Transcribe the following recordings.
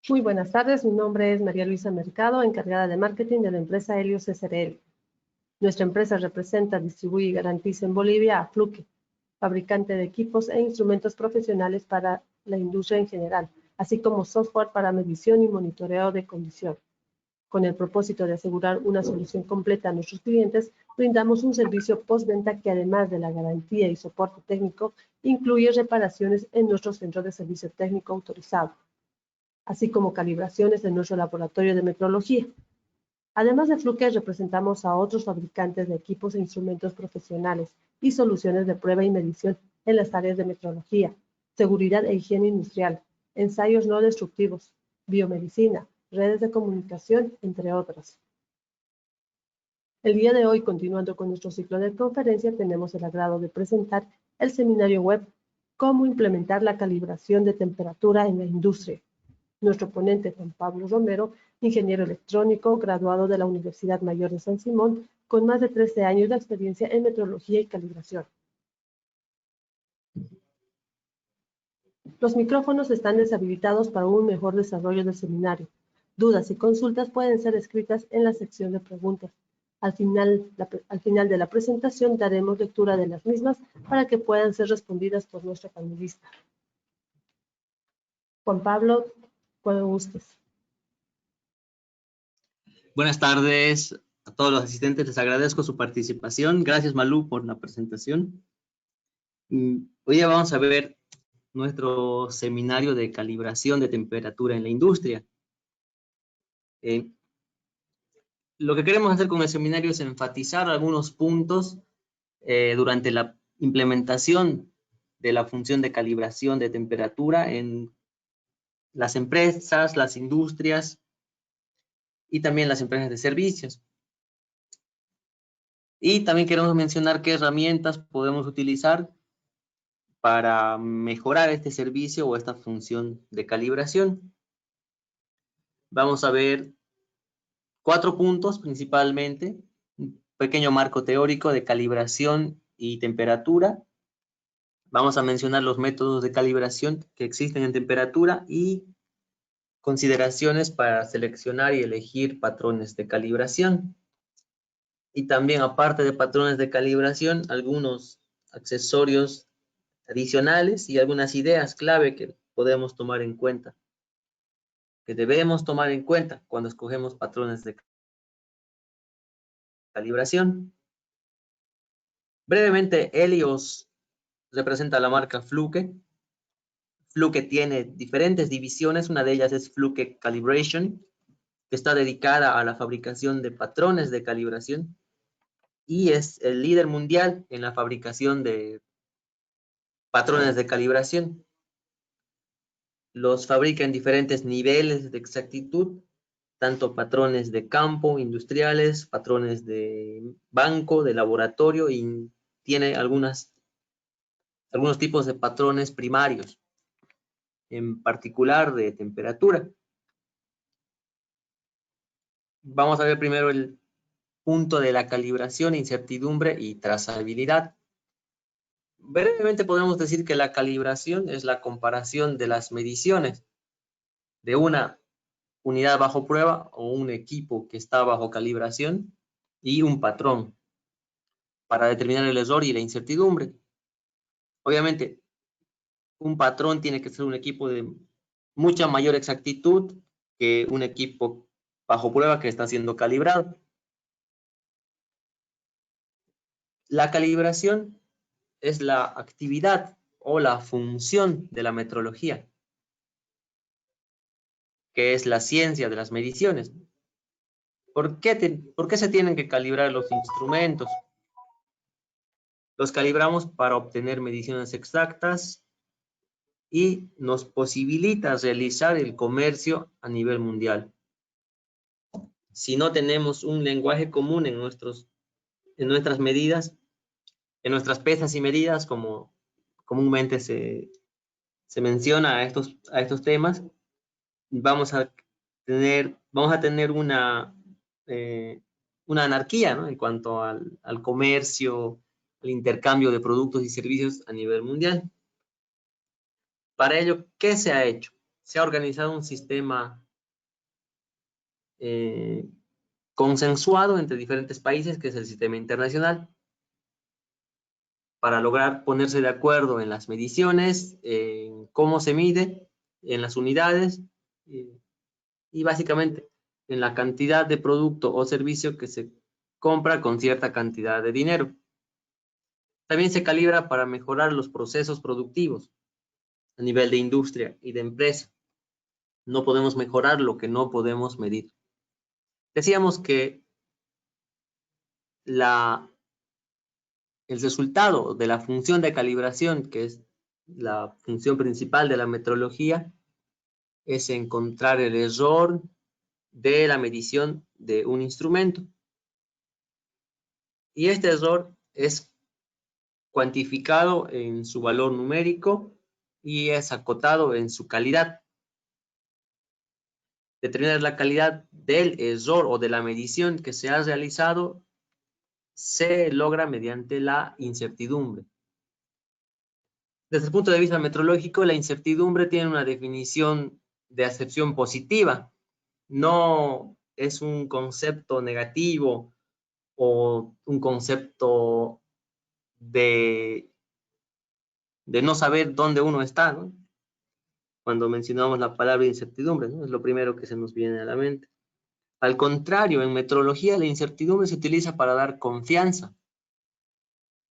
Muy buenas tardes, mi nombre es María Luisa Mercado, encargada de marketing de la empresa Helios SRL. Nuestra empresa representa, distribuye y garantiza en Bolivia a Fluke, fabricante de equipos e instrumentos profesionales para la industria en general, así como software para medición y monitoreo de condición. Con el propósito de asegurar una solución completa a nuestros clientes, brindamos un servicio postventa que, además de la garantía y soporte técnico, incluye reparaciones en nuestro centro de servicio técnico autorizado, así como calibraciones en nuestro laboratorio de metrología. Además de Fluke, representamos a otros fabricantes de equipos e instrumentos profesionales y soluciones de prueba y medición en las áreas de metrología, seguridad e higiene industrial, ensayos no destructivos, biomedicina, redes de comunicación, entre otras. El día de hoy, continuando con nuestro ciclo de conferencia, tenemos el agrado de presentar el seminario web Cómo implementar la calibración de temperatura en la industria. Nuestro ponente, Juan Pablo Romero, ingeniero electrónico, graduado de la Universidad Mayor de San Simón, con más de 13 años de experiencia en metrología y calibración. Los micrófonos están deshabilitados para un mejor desarrollo del seminario. Dudas y consultas pueden ser escritas en la sección de preguntas. Al final de la presentación daremos lectura de las mismas para que puedan ser respondidas por nuestra panelista. Juan Pablo, cuando gustes. Buenas tardes a todos los asistentes, les agradezco su participación. Gracias, Malú, por la presentación. Hoy día vamos a ver nuestro seminario de calibración de temperatura en la industria. Lo que queremos hacer con el seminario es enfatizar algunos puntos durante la implementación de la función de calibración de temperatura en las empresas, las industrias y también las empresas de servicios. Y también queremos mencionar qué herramientas podemos utilizar para mejorar este servicio o esta función de calibración. Vamos a ver 4 puntos principalmente: un pequeño marco teórico de calibración y temperatura. Vamos a mencionar los métodos de calibración que existen en temperatura y consideraciones para seleccionar y elegir patrones de calibración. Y también, aparte de patrones de calibración, algunos accesorios adicionales y algunas ideas clave que podemos tomar en cuenta, que debemos tomar en cuenta cuando escogemos patrones de calibración. Brevemente, Helios representa la marca Fluke. Fluke tiene diferentes divisiones, una de ellas es Fluke Calibration, que está dedicada a la fabricación de patrones de calibración y es el líder mundial en la fabricación de patrones de calibración. Los fabrica en diferentes niveles de exactitud, tanto patrones de campo, industriales, patrones de banco, de laboratorio, y tiene algunos tipos de patrones primarios, en particular de temperatura. Vamos a ver primero el punto de la calibración, incertidumbre y trazabilidad. Brevemente podemos decir que la calibración es la comparación de las mediciones de una unidad bajo prueba o un equipo que está bajo calibración y un patrón para determinar el error y la incertidumbre. Obviamente, un patrón tiene que ser un equipo de mucha mayor exactitud que un equipo bajo prueba que está siendo calibrado. La calibración es la actividad o la función de la metrología, que es la ciencia de las mediciones. ¿Por qué se tienen que calibrar los instrumentos? Los calibramos para obtener mediciones exactas y nos posibilita realizar el comercio a nivel mundial. Si no tenemos un lenguaje común en nuestras medidas, en nuestras pesas y medidas, como comúnmente se menciona a estos temas, vamos a tener una anarquía, ¿no?, en cuanto al comercio, al intercambio de productos y servicios a nivel mundial. Para ello, ¿qué se ha hecho? se ha organizado un sistema consensuado entre diferentes países, que es el sistema internacional, para lograr ponerse de acuerdo en las mediciones, en cómo se mide, en las unidades y básicamente en la cantidad de producto o servicio que se compra con cierta cantidad de dinero. También se calibra para mejorar los procesos productivos a nivel de industria y de empresa. No podemos mejorar lo que no podemos medir. Decíamos que el resultado de la función de calibración, que es la función principal de la metrología, es encontrar el error de la medición de un instrumento. Y este error es cuantificado en su valor numérico y es acotado en su calidad. Determinar la calidad del error o de la medición que se ha realizado se logra mediante la incertidumbre. Desde el punto de vista metrológico, la incertidumbre tiene una definición de acepción positiva. No es un concepto negativo o un concepto de no saber dónde uno está, ¿no? Cuando mencionamos la palabra incertidumbre, ¿no? Es lo primero que se nos viene a la mente. Al contrario, en metrología la incertidumbre se utiliza para dar confianza,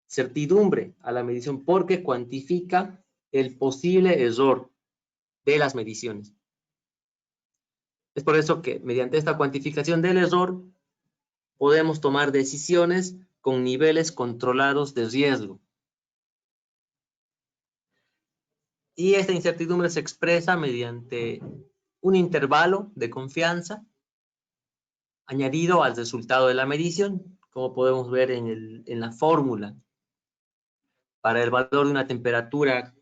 certidumbre a la medición, porque cuantifica el posible error de las mediciones. Es por eso que mediante esta cuantificación del error podemos tomar decisiones con niveles controlados de riesgo. Y esta incertidumbre se expresa mediante un intervalo de confianza añadido al resultado de la medición, como podemos ver en la fórmula. Para el valor de una temperatura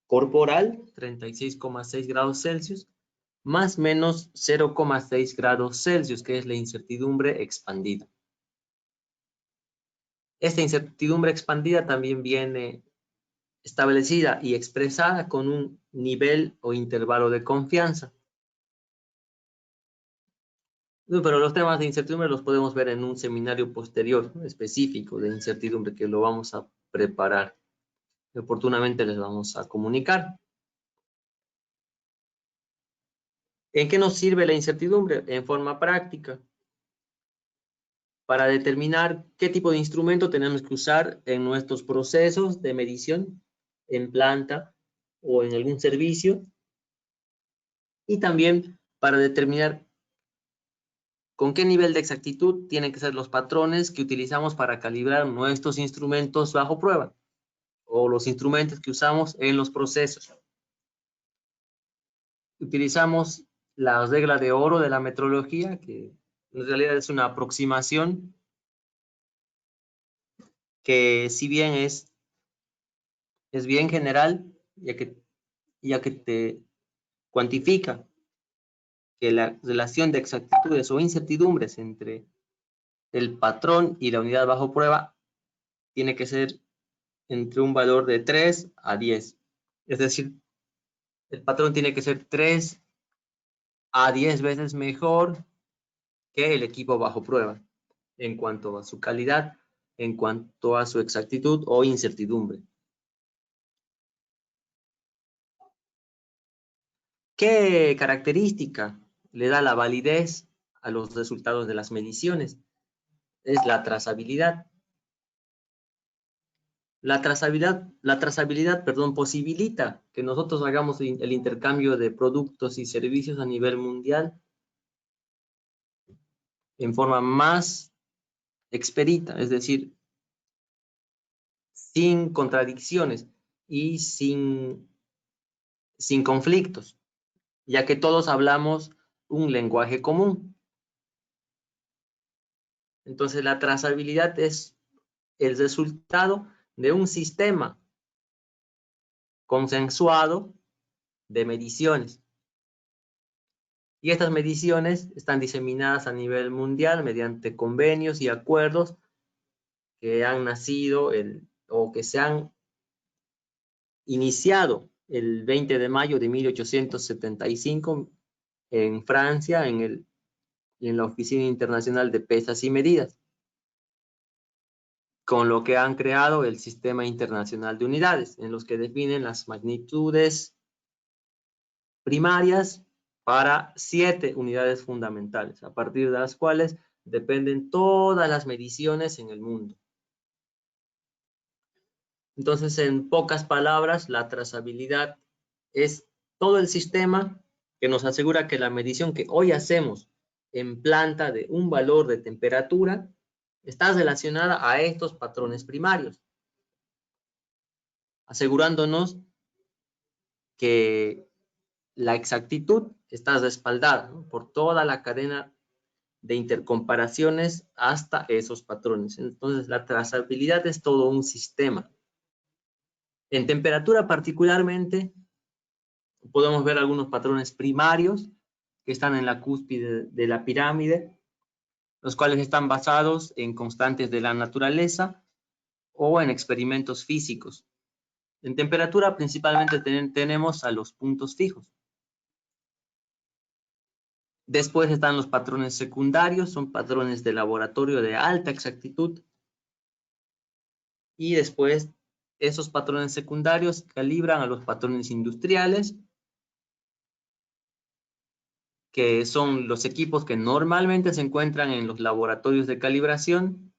corporal, 36,6 grados Celsius, más menos 0,6 grados Celsius, que es la incertidumbre expandida. Esta incertidumbre expandida también viene establecida y expresada con un nivel o intervalo de confianza. Pero los temas de incertidumbre los podemos ver en un seminario posterior, ¿no?, específico de incertidumbre, que lo vamos a preparar. Oportunamente les vamos a comunicar. ¿En qué nos sirve la incertidumbre? En forma práctica, para determinar qué tipo de instrumento tenemos que usar en nuestros procesos de medición en planta o en algún servicio, y también para determinar con qué nivel de exactitud tienen que ser los patrones que utilizamos para calibrar nuestros instrumentos bajo prueba o los instrumentos que usamos en los procesos. Utilizamos la regla de oro de la metrología, que en realidad es una aproximación que, si bien es bien general, ya que te cuantifica que la relación de exactitudes o incertidumbres entre el patrón y la unidad bajo prueba tiene que ser entre un valor de 3 a 10. Es decir, el patrón tiene que ser 3 a 10 veces mejor que el equipo bajo prueba en cuanto a su calidad, en cuanto a su exactitud o incertidumbre. ¿Qué característica le da la validez a los resultados de las mediciones? Es la trazabilidad. La trazabilidad, posibilita que nosotros hagamos el intercambio de productos y servicios a nivel mundial en forma más expedita, es decir, sin contradicciones y sin conflictos, ya que todos hablamos un lenguaje común. Entonces, la trazabilidad es el resultado de un sistema consensuado de mediciones. Y estas mediciones están diseminadas a nivel mundial mediante convenios y acuerdos que han nacido o que se han iniciado el 20 de mayo de 1875 en Francia, en la Oficina Internacional de Pesas y Medidas, con lo que han creado el Sistema Internacional de Unidades, en los que definen las magnitudes primarias para 7 unidades fundamentales, a partir de las cuales dependen todas las mediciones en el mundo. Entonces, en pocas palabras, la trazabilidad es todo el sistema que nos asegura que la medición que hoy hacemos en planta de un valor de temperatura está relacionada a estos patrones primarios, asegurándonos que la exactitud está respaldada, ¿no?, por toda la cadena de intercomparaciones hasta esos patrones. Entonces, la trazabilidad es todo un sistema. En temperatura particularmente, podemos ver algunos patrones primarios que están en la cúspide de la pirámide, los cuales están basados en constantes de la naturaleza o en experimentos físicos. En temperatura principalmente tenemos a los puntos fijos. Después están los patrones secundarios, son patrones de laboratorio de alta exactitud. Y después esos patrones secundarios calibran a los patrones industriales, que son los equipos que normalmente se encuentran en los laboratorios de calibración.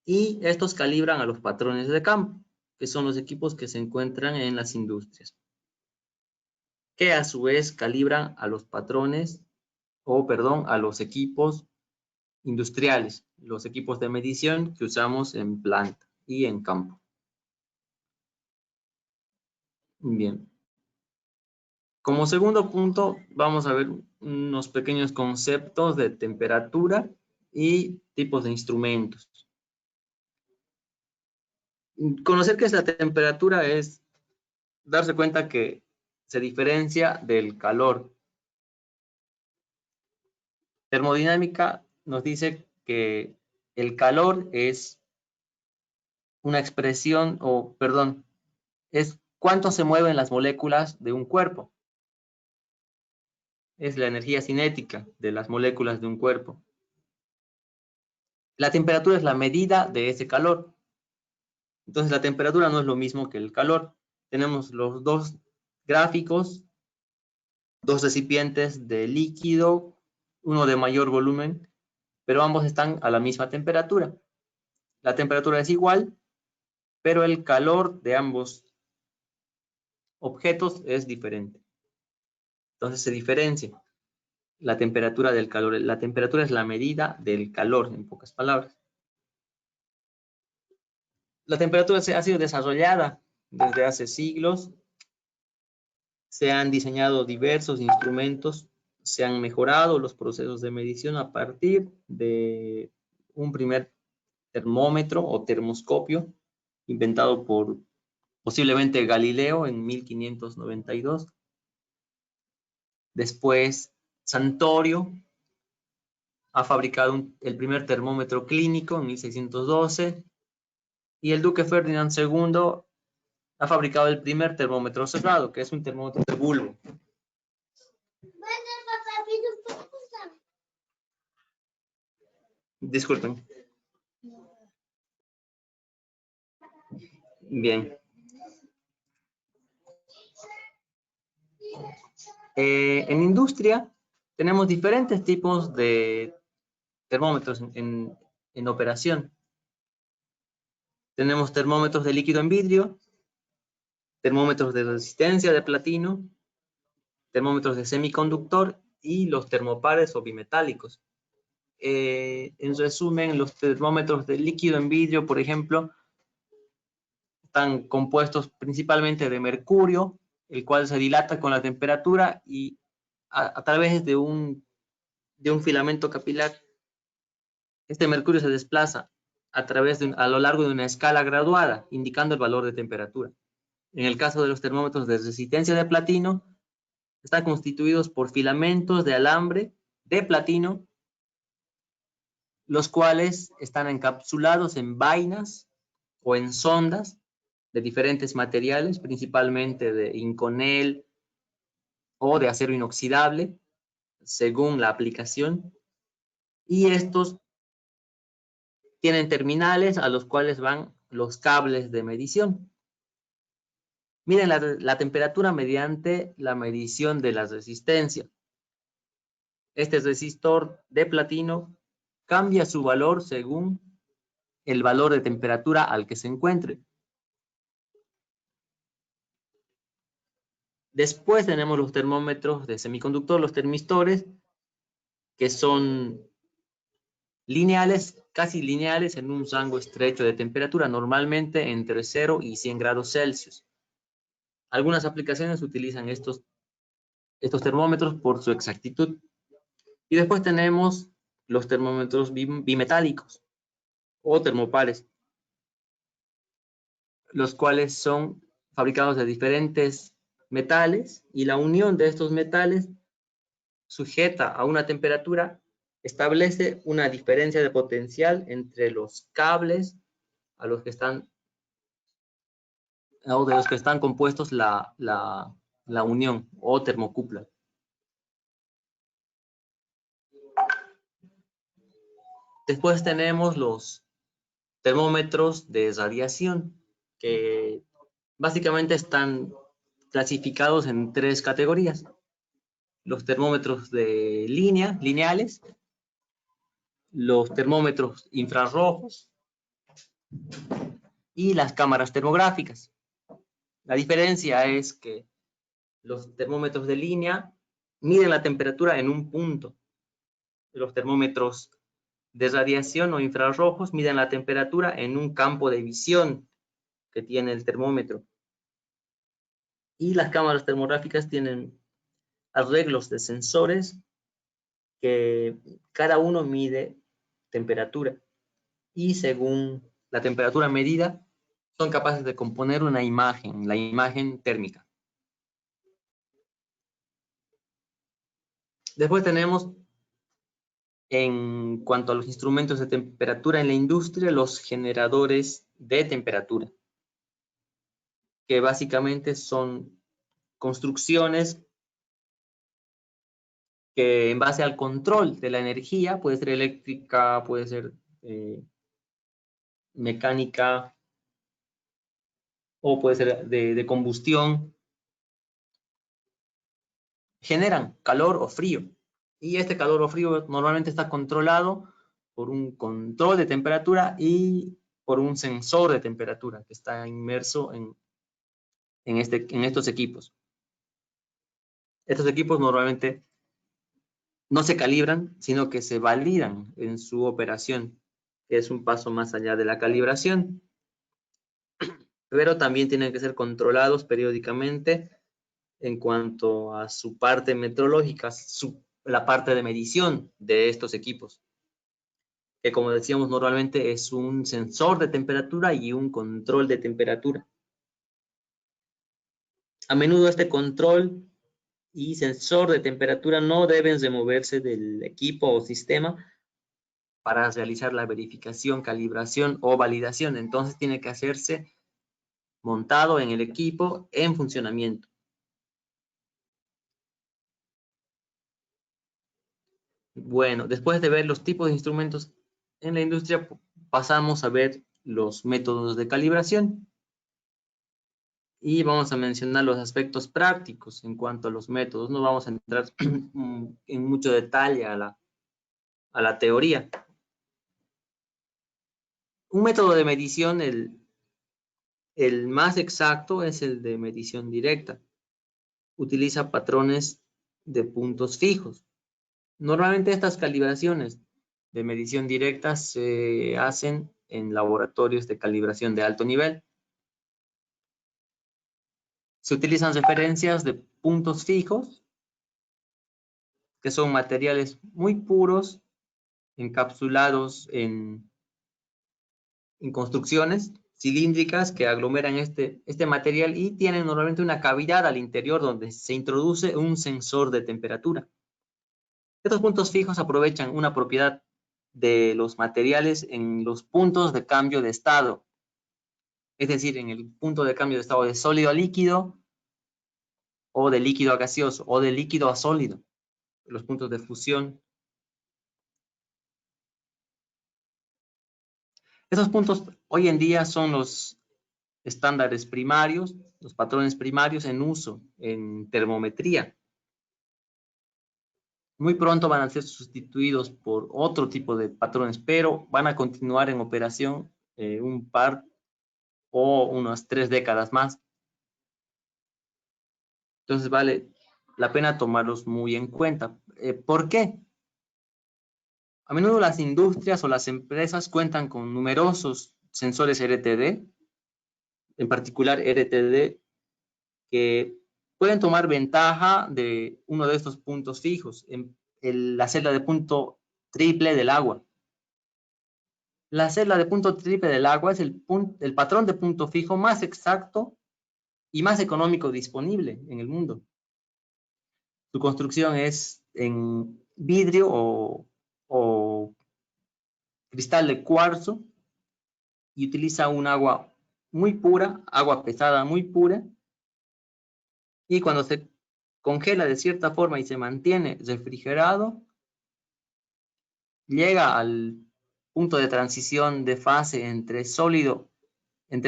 Y estos calibran a los patrones de campo, que son los equipos que se encuentran en las industrias, que a su vez calibran a los patrones, a los equipos industriales, los equipos de medición que usamos en planta y en campo. Bien. Como segundo punto, vamos a ver unos pequeños conceptos de temperatura y tipos de instrumentos. Conocer qué es la temperatura es darse cuenta que se diferencia del calor. Termodinámica nos dice que el calor es una expresión, es cuánto se mueven las moléculas de un cuerpo. Es la energía cinética de las moléculas de un cuerpo. La temperatura es la medida de ese calor. Entonces, la temperatura no es lo mismo que el calor. Tenemos los dos gráficos, dos recipientes de líquido, uno de mayor volumen, pero ambos están a la misma temperatura. La temperatura es igual, pero el calor de ambos objetos es diferente. Entonces, se diferencia la temperatura del calor. La temperatura es la medida del calor, en pocas palabras. La temperatura ha sido desarrollada desde hace siglos. Se han diseñado diversos instrumentos, se han mejorado los procesos de medición a partir de un primer termómetro o termoscopio inventado por posiblemente Galileo en 1592. Después, Santorio ha fabricado el primer termómetro clínico en 1612 y el duque Ferdinand II ha fabricado el primer termómetro cerrado, que es un termómetro de bulbo. Disculpen. Bien. En industria tenemos diferentes tipos de termómetros en operación. Tenemos termómetros de líquido en vidrio, termómetros de resistencia de platino, termómetros de semiconductor y los termopares o bimetálicos. En resumen, los termómetros de líquido en vidrio, por ejemplo, están compuestos principalmente de mercurio, el cual se dilata con la temperatura y a través de un filamento capilar, este mercurio se desplaza a lo largo de una escala graduada, indicando el valor de temperatura. En el caso de los termómetros de resistencia de platino, están constituidos por filamentos de alambre de platino, los cuales están encapsulados en vainas o en sondas de diferentes materiales, principalmente de Inconel o de acero inoxidable, según la aplicación. Y estos tienen terminales a los cuales van los cables de medición. Miren la temperatura mediante la medición de la resistencia. Este resistor de platino cambia su valor según el valor de temperatura al que se encuentre. Después tenemos los termómetros de semiconductor, los termistores, que son lineales, casi lineales en un rango estrecho de temperatura, normalmente entre 0 y 100 grados Celsius. Algunas aplicaciones utilizan estos termómetros por su exactitud. Y después tenemos los termómetros bimetálicos o termopares, los cuales son fabricados de diferentes metales y la unión de estos metales sujeta a una temperatura establece una diferencia de potencial entre los cables a los que están o de los que están compuestos la unión o termocupla. Después tenemos los termómetros de radiación, que básicamente están clasificados en 3 categorías. Los termómetros de línea, lineales, los termómetros infrarrojos y las cámaras termográficas. La diferencia es que los termómetros de línea miden la temperatura en un punto. Los termómetros de radiación o infrarrojos miden la temperatura en un campo de visión que tiene el termómetro. Y las cámaras termográficas tienen arreglos de sensores que cada uno mide temperatura. Y según la temperatura medida, son capaces de componer una imagen, la imagen térmica. Después tenemos, en cuanto a los instrumentos de temperatura en la industria, los generadores de temperatura, que básicamente son construcciones que en base al control de la energía, puede ser eléctrica, puede ser mecánica o puede ser de combustión, generan calor o frío. Y este calor o frío normalmente está controlado por un control de temperatura y por un sensor de temperatura que está inmerso en estos equipos. Estos equipos normalmente no se calibran, sino que se validan en su operación, que es un paso más allá de la calibración. Pero también tienen que ser controlados periódicamente en cuanto a su parte metrológica, la parte de medición de estos equipos, que como decíamos normalmente es un sensor de temperatura y un control de temperatura. A menudo este control y sensor de temperatura no deben removerse del equipo o sistema para realizar la verificación, calibración o validación. Entonces tiene que hacerse montado en el equipo en funcionamiento. Bueno, después de ver los tipos de instrumentos en la industria, pasamos a ver los métodos de calibración. Y vamos a mencionar los aspectos prácticos en cuanto a los métodos. No vamos a entrar en mucho detalle a la teoría. Un método de medición, el más exacto, es el de medición directa. Utiliza patrones de puntos fijos. Normalmente estas calibraciones de medición directa se hacen en laboratorios de calibración de alto nivel. Se utilizan referencias de puntos fijos, que son materiales muy puros, encapsulados en construcciones cilíndricas que aglomeran este material y tienen normalmente una cavidad al interior donde se introduce un sensor de temperatura. Estos puntos fijos aprovechan una propiedad de los materiales en los puntos de cambio de estado. es decir, en el punto de cambio de estado de sólido a líquido, o de líquido a gaseoso, o de líquido a sólido, los puntos de fusión. Esos puntos hoy en día son los estándares primarios, los patrones primarios en uso en termometría. Muy pronto van a ser sustituidos por otro tipo de patrones, pero van a continuar en operación un par o unas 3 décadas más. Entonces vale la pena tomarlos muy en cuenta. ¿Por qué? A menudo las industrias o las empresas cuentan con numerosos sensores RTD, en particular RTD, que pueden tomar ventaja de uno de estos puntos fijos, en la celda de punto triple del agua. La celda de punto triple del agua es el patrón de punto fijo más exacto y más económico disponible en el mundo. Su construcción es en vidrio o cristal de cuarzo y utiliza un agua muy pura, agua pesada muy pura, y cuando se congela de cierta forma y se mantiene refrigerado, llega al punto de transición de fase entre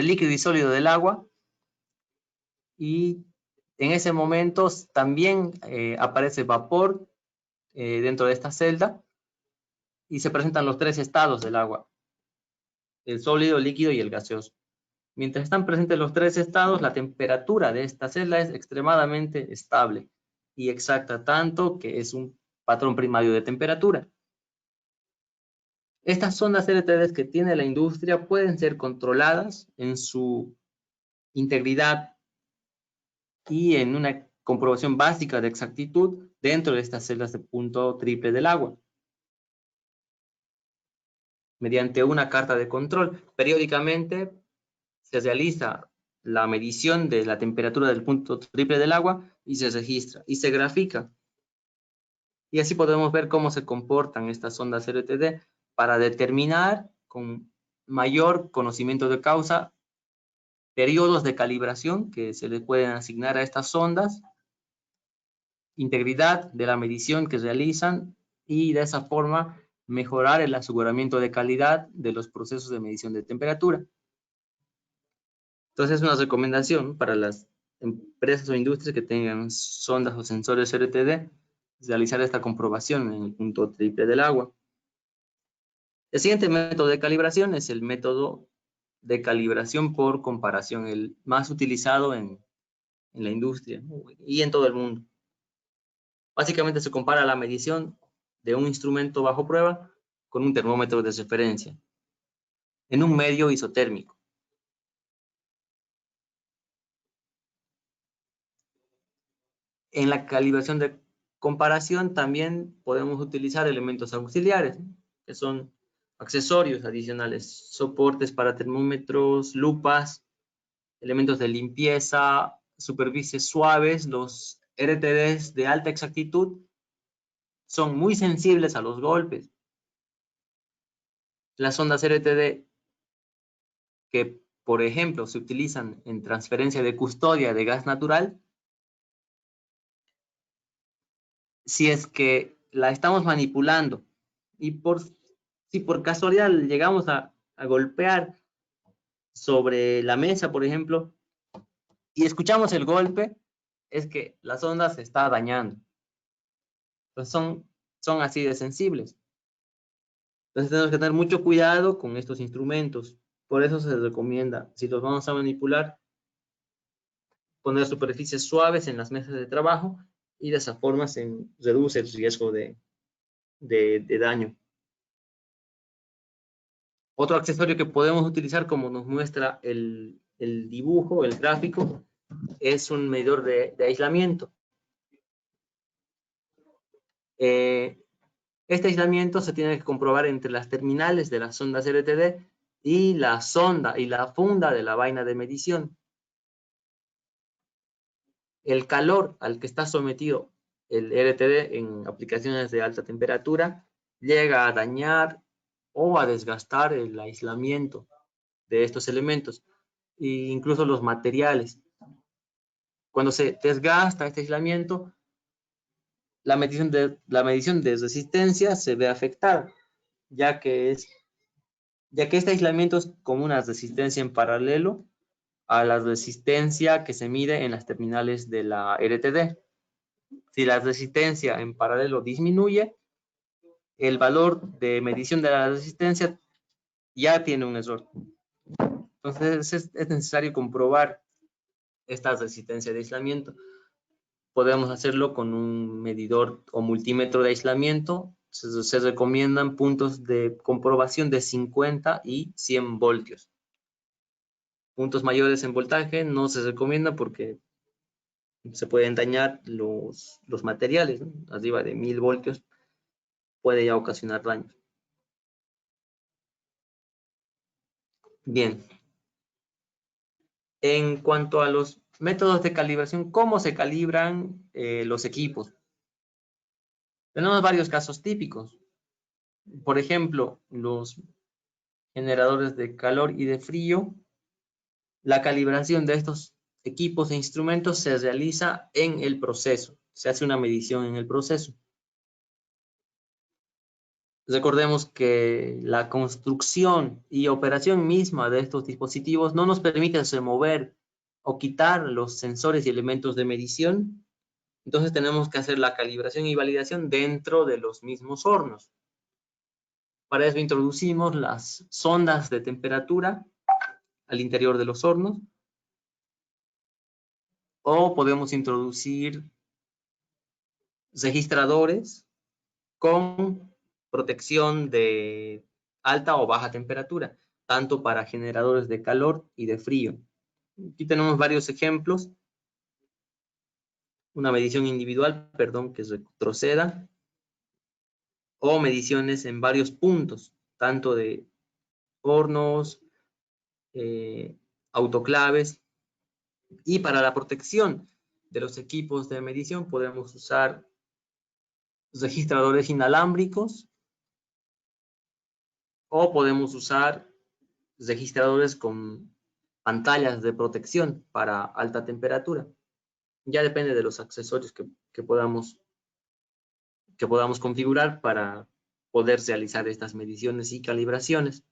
líquido y sólido del agua, y en ese momento también aparece vapor dentro de esta celda y se presentan los 3 estados del agua: el sólido, el líquido y el gaseoso. Mientras están presentes los 3 estados, la temperatura de esta celda es extremadamente estable y exacta, tanto que es un patrón primario de temperatura. Estas sondas LTDs que tiene la industria pueden ser controladas en su integridad y en una comprobación básica de exactitud dentro de estas celdas de punto triple del agua, mediante una carta de control. Periódicamente se realiza la medición de la temperatura del punto triple del agua y se registra y se grafica. Y así podemos ver cómo se comportan estas ondas LTD para determinar con mayor conocimiento de causa periodos de calibración que se le pueden asignar a estas ondas, integridad de la medición que realizan y de esa forma mejorar el aseguramiento de calidad de los procesos de medición de temperatura. Entonces es una recomendación para las empresas o industrias que tengan sondas o sensores RTD realizar esta comprobación en el punto triple del agua. El siguiente método de calibración es el método de calibración por comparación, el más utilizado en la industria, ¿no?, y en todo el mundo. Básicamente se compara la medición de un instrumento bajo prueba con un termómetro de referencia en un medio isotérmico. En la calibración de comparación también podemos utilizar elementos auxiliares, ¿no?, que son accesorios adicionales, soportes para termómetros, lupas, elementos de limpieza, superficies suaves. Los RTDs de alta exactitud son muy sensibles a los golpes. Las ondas RTD que, por ejemplo, se utilizan en transferencia de custodia de gas natural, si es que la estamos manipulando y si por casualidad llegamos a golpear sobre la mesa, por ejemplo, y escuchamos el golpe, es que la sonda se está dañando. Pues son así de sensibles. Entonces tenemos que tener mucho cuidado con estos instrumentos. Por eso se recomienda, si los vamos a manipular, poner superficies suaves en las mesas de trabajo y de esa forma se reduce el riesgo de daño. Otro accesorio que podemos utilizar, como nos muestra el dibujo, el gráfico, es un medidor de aislamiento. Este aislamiento se tiene que comprobar entre las terminales de las sondas LTD y la sonda y la funda de la vaina de medición. El calor al que está sometido el LTD en aplicaciones de alta temperatura llega a dañar o a desgastar el aislamiento de estos elementos. e incluso los materiales. Cuando se desgasta este aislamiento, la medición de resistencia se ve afectada, ya que este aislamiento es como una resistencia en paralelo a la resistencia que se mide en las terminales de la RTD. Si la resistencia en paralelo disminuye, el valor de medición de la resistencia ya tiene un error. Entonces es necesario comprobar esta resistencia de aislamiento. Podemos hacerlo con un medidor o multímetro de aislamiento. Se recomiendan puntos de comprobación de 50 y 100 voltios. Puntos mayores en voltaje no se recomienda porque se pueden dañar los materiales, ¿no? Arriba de 1000 voltios puede ya ocasionar daños. Bien. En cuanto a los métodos de calibración, ¿cómo se calibran los equipos? Tenemos varios casos típicos. Por ejemplo, los generadores de calor y de frío. La calibración de estos equipos e instrumentos se realiza en el proceso. Se hace una medición en el proceso. Recordemos que la construcción y operación misma de estos dispositivos no nos permite remover o quitar los sensores y elementos de medición. Entonces tenemos que hacer la calibración y validación dentro de los mismos hornos. Para eso introducimos las sondas de temperatura al interior de los hornos. O podemos introducir registradores con protección de alta o baja temperatura, tanto para generadores de calor y de frío. Aquí tenemos varios ejemplos. Una medición individual, perdón, que retroceda, o mediciones en varios puntos, tanto de hornos, autoclaves, y para la protección de los equipos de medición podemos usar registradores inalámbricos o podemos usar registradores con pantallas de protección para alta temperatura. Ya depende de los accesorios que podamos configurar para poder realizar estas mediciones y calibraciones.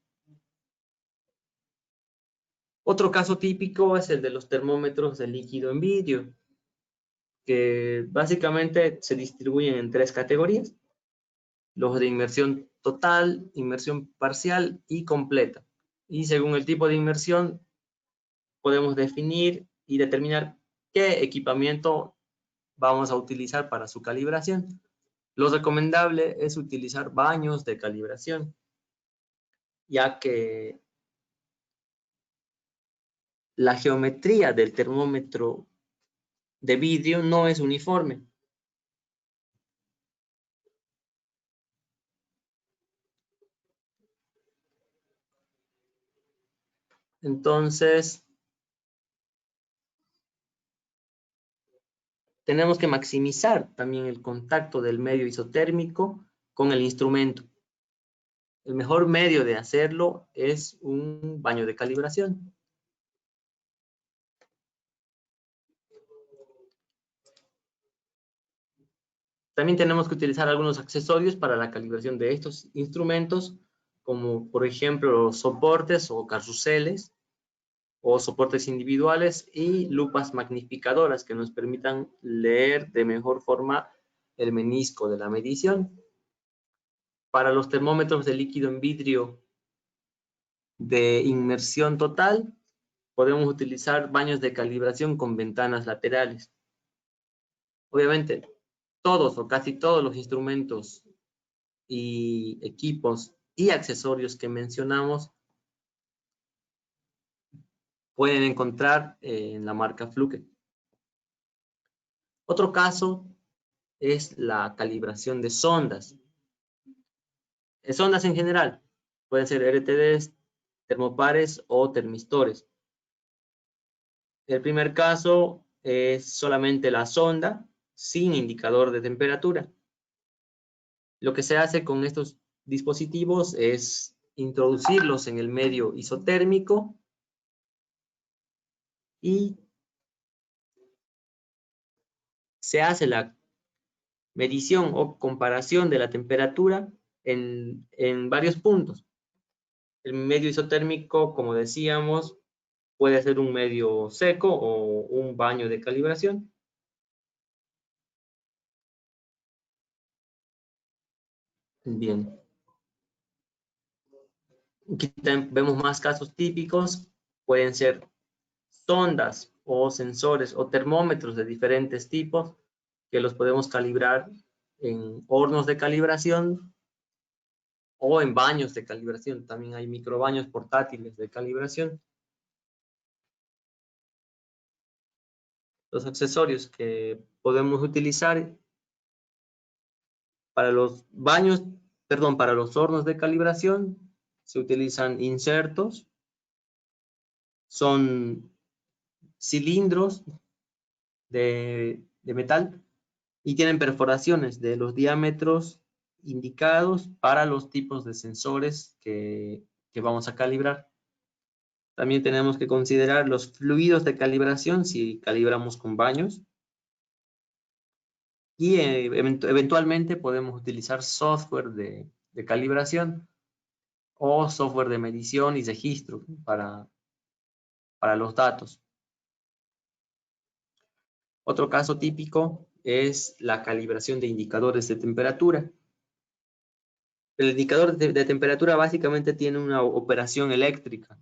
Otro caso típico es el de los termómetros de líquido en vidrio, que básicamente se distribuyen en 3 categorías: los de inmersión total, inmersión parcial y completa. Y según el tipo de inmersión, podemos definir y determinar qué equipamiento vamos a utilizar para su calibración. Lo recomendable es utilizar baños de calibración, ya que la geometría del termómetro de vidrio no es uniforme. Entonces, tenemos que maximizar también el contacto del medio isotérmico con el instrumento. El mejor medio de hacerlo es un baño de calibración. También tenemos que utilizar algunos accesorios para la calibración de estos instrumentos, como por ejemplo los soportes o carruseles, o soportes individuales, y lupas magnificadoras que nos permitan leer de mejor forma el menisco de la medición. Para los termómetros de líquido en vidrio de inmersión total, podemos utilizar baños de calibración con ventanas laterales. Obviamente, todos o casi todos los instrumentos y equipos y accesorios que mencionamos pueden encontrar en la marca Fluke. Otro caso es la calibración de sondas. Sondas en general, pueden ser RTDs, termopares o termistores. El primer caso es solamente la sonda sin indicador de temperatura. Lo que se hace con estos dispositivos es introducirlos en el medio isotérmico y se hace la medición o comparación de la temperatura en varios puntos. El medio isotérmico, como decíamos, puede ser un medio seco o un baño de calibración. Bien. Aquí vemos más casos típicos. Pueden ser sondas o sensores o termómetros de diferentes tipos que los podemos calibrar en hornos de calibración o en baños de calibración. También hay microbaños portátiles de calibración. Los accesorios que podemos utilizar para los baños, perdón, para los hornos de calibración se utilizan insertos. Son cilindros de metal y tienen perforaciones de los diámetros indicados para los tipos de sensores que vamos a calibrar. También tenemos que considerar los fluidos de calibración si calibramos con baños. Y eventualmente podemos utilizar software de calibración o software de medición y registro para los datos. Otro caso típico es la calibración de indicadores de temperatura. El indicador de temperatura básicamente tiene una operación eléctrica.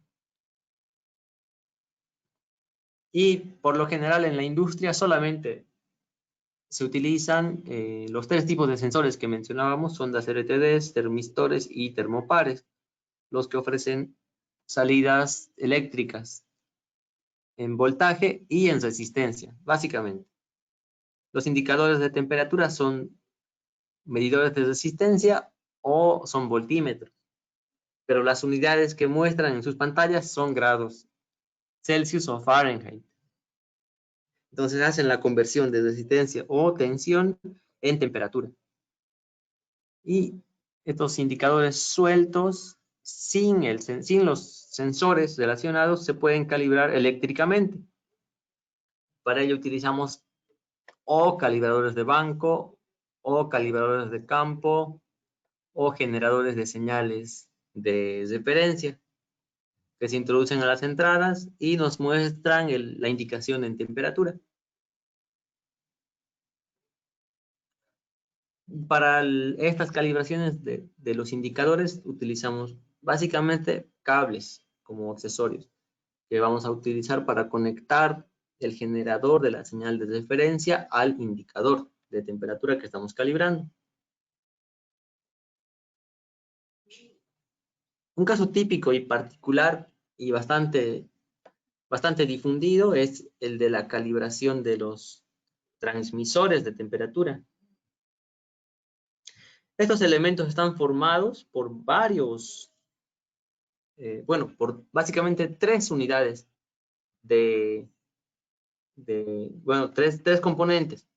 Y por lo general en la industria solamente se utilizan los tres tipos de sensores que mencionábamos, sondas RTDs, termistores y termopares, los que ofrecen salidas eléctricas en voltaje y en resistencia, básicamente. Los indicadores de temperatura son medidores de resistencia o son voltímetros, pero las unidades que muestran en sus pantallas son grados Celsius o Fahrenheit. Entonces hacen la conversión de resistencia o tensión en temperatura. Y estos indicadores sueltos, sin los sensores relacionados, se pueden calibrar eléctricamente. Para ello utilizamos o calibradores de banco, o calibradores de campo, o generadores de señales de referencia que se introducen a las entradas y nos muestran la indicación en temperatura. Para estas calibraciones de los indicadores utilizamos básicamente cables como accesorios que vamos a utilizar para conectar el generador de la señal de referencia al indicador de temperatura que estamos calibrando. Un caso típico y particular y bastante difundido es el de la calibración de los transmisores de temperatura. Estos elementos están formados por por básicamente tres unidades tres componentes,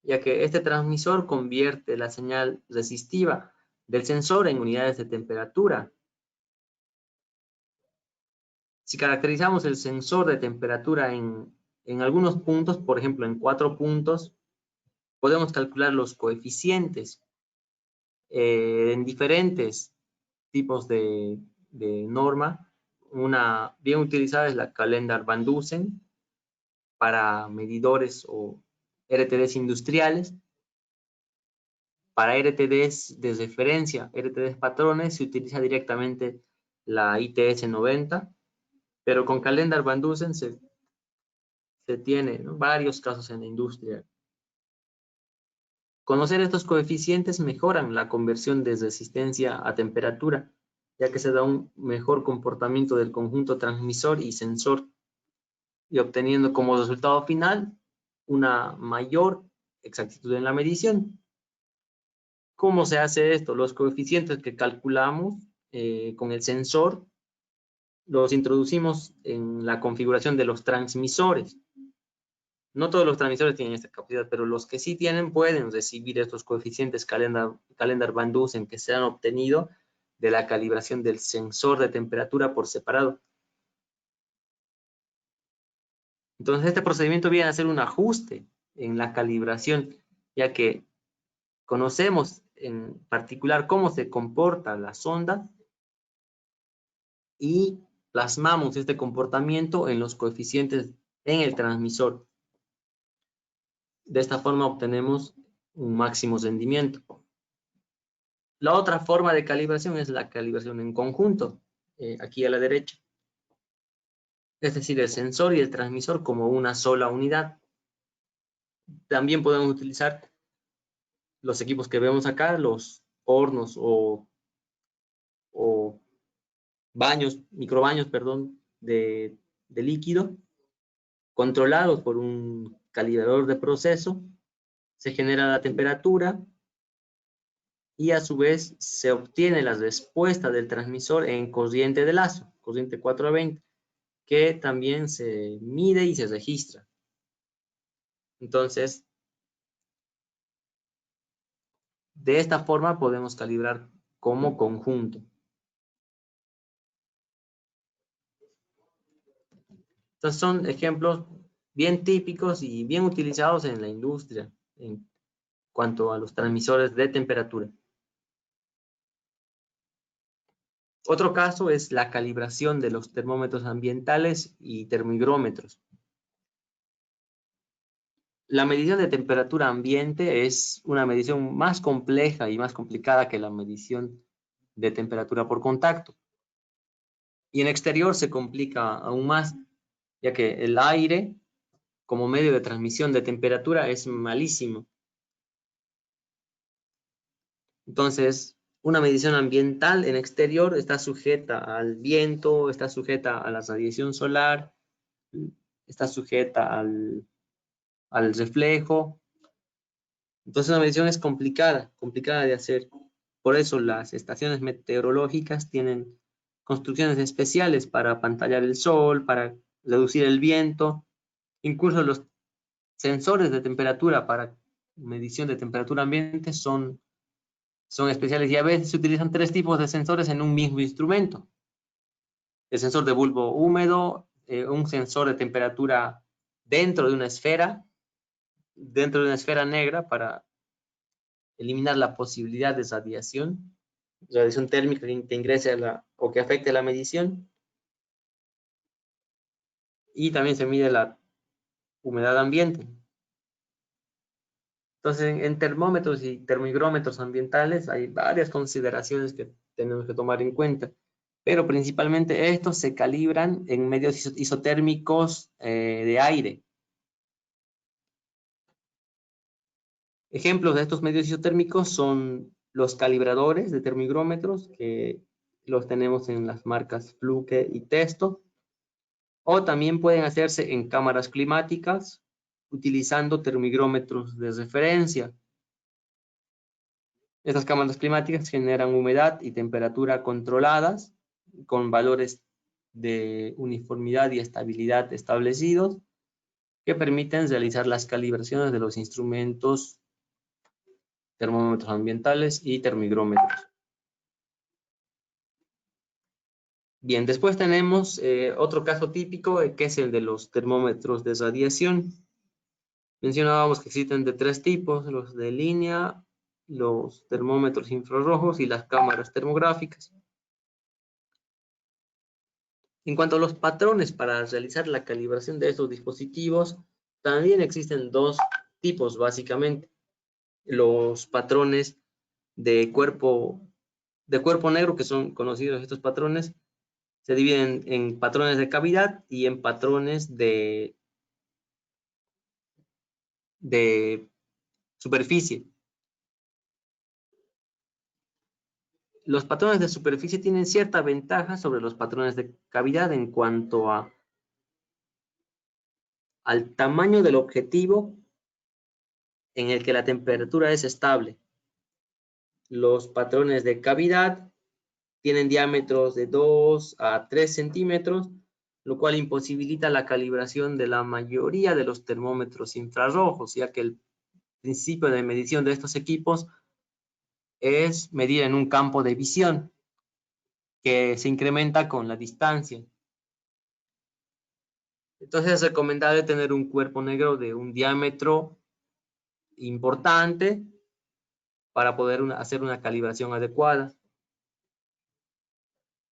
ya que este transmisor convierte la señal resistiva del sensor en unidades de temperatura. Si caracterizamos el sensor de temperatura en algunos puntos, por ejemplo en 4 puntos, podemos calcular los coeficientes en diferentes tipos de norma. Una bien utilizada es la Calendar Van Dusen para medidores o RTDs industriales. Para RTDs de referencia, RTDs patrones, se utiliza directamente la ITS 90, pero con Calendar Van Dusen se tiene, ¿no?, varios casos en la industria. Conocer estos coeficientes mejoran la conversión de resistencia a temperatura, ya que se da un mejor comportamiento del conjunto transmisor y sensor, y obteniendo como resultado final una mayor exactitud en la medición. ¿Cómo se hace esto? Los coeficientes que calculamos con el sensor los introducimos en la configuración de los transmisores. No todos los transmisores tienen esta capacidad, pero los que sí tienen pueden recibir estos coeficientes Calendar Van Dusen que se han obtenido de la calibración del sensor de temperatura por separado. Entonces, este procedimiento viene a ser un ajuste en la calibración, ya que conocemos en particular cómo se comporta la sonda y plasmamos este comportamiento en los coeficientes en el transmisor. De esta forma obtenemos un máximo rendimiento. La otra forma de calibración es la calibración en conjunto, aquí a la derecha. Es decir, el sensor y el transmisor como una sola unidad. También podemos utilizar los equipos que vemos acá, los hornos o baños, microbaños, perdón, de líquido, controlados por un calibrador de proceso. Se genera la temperatura y a su vez se obtiene la respuesta del transmisor en corriente de lazo, corriente 420, que también se mide y se registra. Entonces, de esta forma podemos calibrar como conjunto. Estos son ejemplos bien típicos y bien utilizados en la industria en cuanto a los transmisores de temperatura. Otro caso es la calibración de los termómetros ambientales y termográmetros. La medición de temperatura ambiente es una medición más compleja y más complicada que la medición de temperatura por contacto. Y en exterior se complica aún más, ya que el aire como medio de transmisión de temperatura es malísimo. Entonces, una medición ambiental en exterior está sujeta al viento, está sujeta a la radiación solar, está sujeta al reflejo. Entonces, una medición es complicada de hacer. Por eso las estaciones meteorológicas tienen construcciones especiales para apantallar el sol, para reducir el viento. Incluso los sensores de temperatura para medición de temperatura ambiente son especiales y a veces se utilizan 3 tipos de sensores en un mismo instrumento. El sensor de bulbo húmedo, un sensor de temperatura dentro de una esfera negra para eliminar la posibilidad de radiación térmica que ingrese o que afecte la medición. Y también se mide la humedad ambiente. Entonces, en termómetros y termográmetros ambientales hay varias consideraciones que tenemos que tomar en cuenta, pero principalmente estos se calibran en medios isotérmicos de aire. Ejemplos de estos medios isotérmicos son los calibradores de termográmetros, que los tenemos en las marcas Fluke y Testo, o también pueden hacerse en cámaras climáticas utilizando termográmetros de referencia. Estas cámaras climáticas generan humedad y temperatura controladas con valores de uniformidad y estabilidad establecidos que permiten realizar las calibraciones de los instrumentos, termómetros ambientales y termográmetros. Bien, después tenemos otro caso típico que es el de los termómetros de radiación. Mencionábamos que existen de 3 tipos, los de línea, los termómetros infrarrojos y las cámaras termográficas. En cuanto a los patrones para realizar la calibración de estos dispositivos, también existen 2 tipos básicamente. Los patrones de cuerpo negro, que son conocidos estos patrones, se dividen en patrones de cavidad y en patrones de superficie. Los patrones de superficie tienen cierta ventaja sobre los patrones de cavidad en cuanto al tamaño del objetivo en el que la temperatura es estable. Los patrones de cavidad tienen diámetros de 2 a 3 centímetros, lo cual imposibilita la calibración de la mayoría de los termómetros infrarrojos, ya que el principio de medición de estos equipos es medir en un campo de visión que se incrementa con la distancia. Entonces es recomendable tener un cuerpo negro de un diámetro importante para poder hacer una calibración adecuada.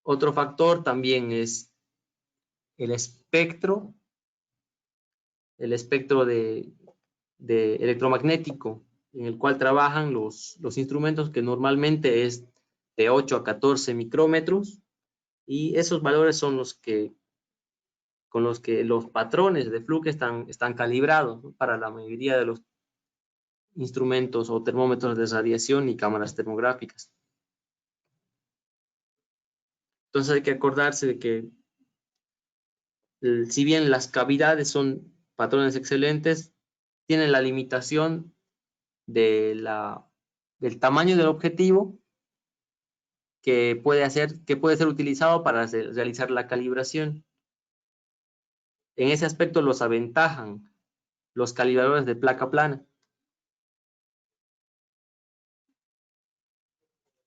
Otro factor también es el espectro de electromagnético en el cual trabajan los instrumentos, que normalmente es de 8 a 14 micrómetros, y esos valores son con los que los patrones de Fluke están calibrados, ¿no?, para la mayoría de los instrumentos o termómetros de radiación y cámaras termográficas. Entonces hay que acordarse de que si bien las cavidades son patrones excelentes, tienen la limitación del tamaño del objetivo que puede ser utilizado para realizar la calibración. En ese aspecto los aventajan los calibradores de placa plana.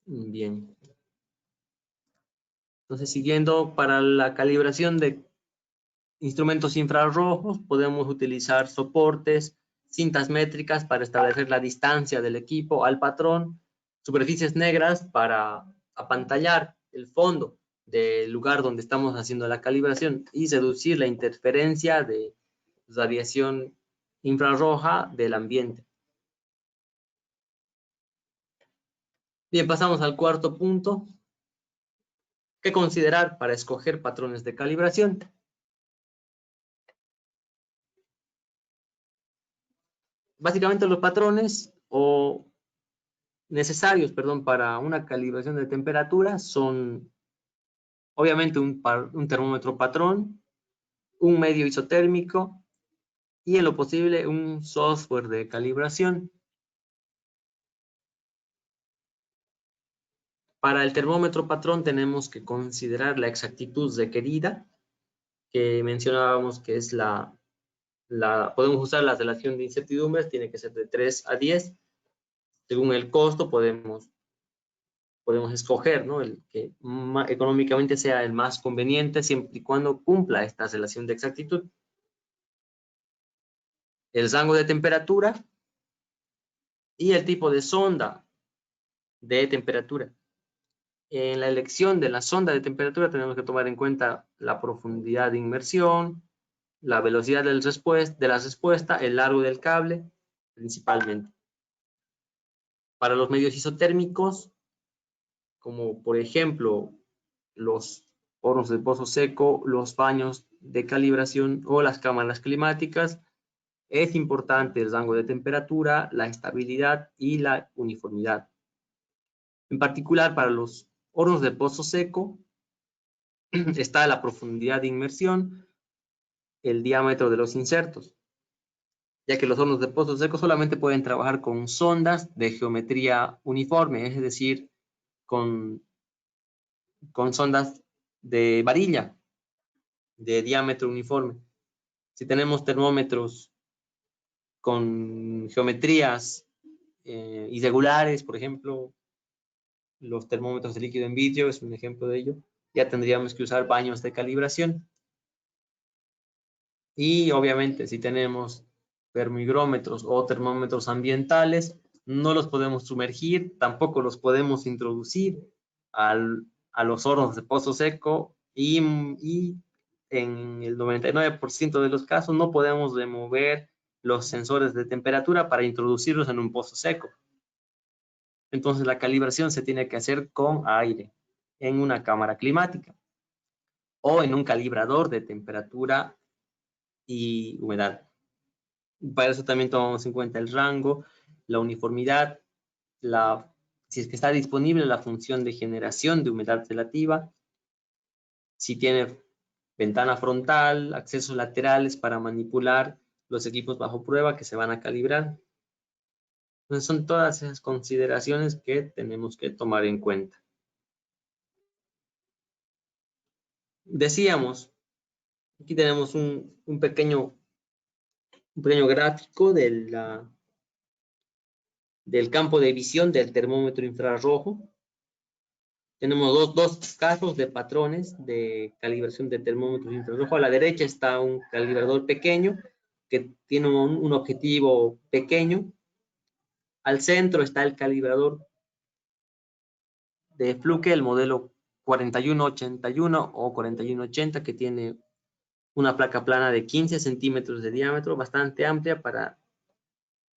Bien. Entonces, siguiendo, para la calibración de instrumentos infrarrojos, podemos utilizar soportes, cintas métricas para establecer la distancia del equipo al patrón, superficies negras para apantallar el fondo del lugar donde estamos haciendo la calibración y reducir la interferencia de radiación infrarroja del ambiente. Bien, pasamos al cuarto punto. ¿Qué considerar para escoger patrones de calibración? Básicamente los patrones necesarios, para una calibración de temperatura son obviamente un termómetro patrón, un medio isotérmico y en lo posible un software de calibración. Para el termómetro patrón tenemos que considerar la exactitud requerida, que mencionábamos que es podemos usar la relación de incertidumbres, tiene que ser de 3 a 10. Según el costo podemos escoger, ¿no?, el que económicamente sea el más conveniente, siempre y cuando cumpla esta relación de exactitud. El rango de temperatura y el tipo de sonda de temperatura. En la elección de la sonda de temperatura tenemos que tomar en cuenta la profundidad de inmersión, la velocidad de la respuesta, el largo del cable, principalmente. Para los medios isotérmicos, como por ejemplo los hornos de pozo seco, los baños de calibración o las cámaras climáticas, es importante el rango de temperatura, la estabilidad y la uniformidad. En particular, para los hornos de pozo seco está la profundidad de inmersión, el diámetro de los insertos, ya que los hornos de pozo seco solamente pueden trabajar con sondas de geometría uniforme, es decir, con sondas de varilla de diámetro uniforme. Si tenemos termómetros con geometrías irregulares, por ejemplo, los termómetros de líquido en vidrio es un ejemplo de ello, ya tendríamos que usar baños de calibración. Y obviamente si tenemos termigrómetros o termómetros ambientales, no los podemos sumergir, tampoco los podemos introducir a los hornos de pozo seco y en el 99% de los casos no podemos remover los sensores de temperatura para introducirlos en un pozo seco. Entonces la calibración se tiene que hacer con aire en una cámara climática o en un calibrador de temperatura y humedad. Para eso también tomamos en cuenta el rango, la uniformidad, si es que está disponible la función de generación de humedad relativa, si tiene ventana frontal, accesos laterales para manipular los equipos bajo prueba que se van a calibrar. Entonces son todas esas consideraciones que tenemos que tomar en cuenta. Decíamos, aquí tenemos un pequeño gráfico del campo de visión del termómetro infrarrojo. Tenemos dos casos de patrones de calibración de termómetros infrarrojos. A la derecha está un calibrador pequeño que tiene un objetivo pequeño. Al centro está el calibrador de Fluke, el modelo 4181 o 4180, que tiene una placa plana de 15 centímetros de diámetro, bastante amplia para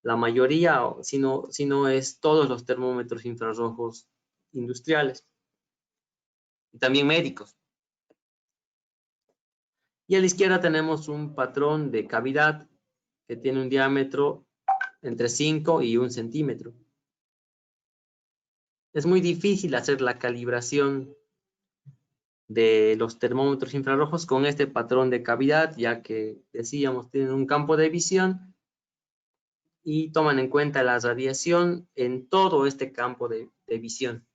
la mayoría, si no es todos los termómetros infrarrojos industriales y también médicos. Y a la izquierda tenemos un patrón de cavidad que tiene un diámetro entre 5 y 1 centímetro. Es muy difícil hacer la calibración de los termómetros infrarrojos con este patrón de cavidad, ya que, decíamos, tienen un campo de visión y toman en cuenta la radiación en todo este campo de visión.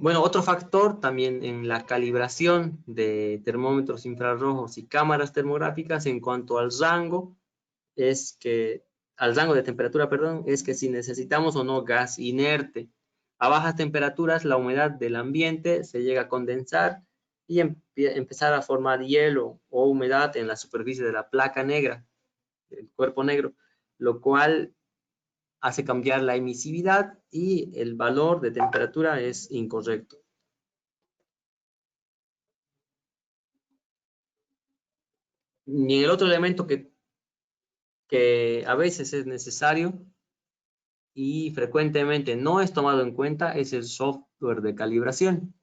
Bueno, otro factor también en la calibración de termómetros infrarrojos y cámaras termográficas en cuanto al rango de temperatura, perdón, es que si necesitamos o no gas inerte. A bajas temperaturas la humedad del ambiente se llega a condensar y empezar a formar hielo o humedad en la superficie de la placa negra, del cuerpo negro, lo cual hace cambiar la emisividad y el valor de temperatura es incorrecto. Y el otro elemento que a veces es necesario y frecuentemente no es tomado en cuenta es el software de calibración.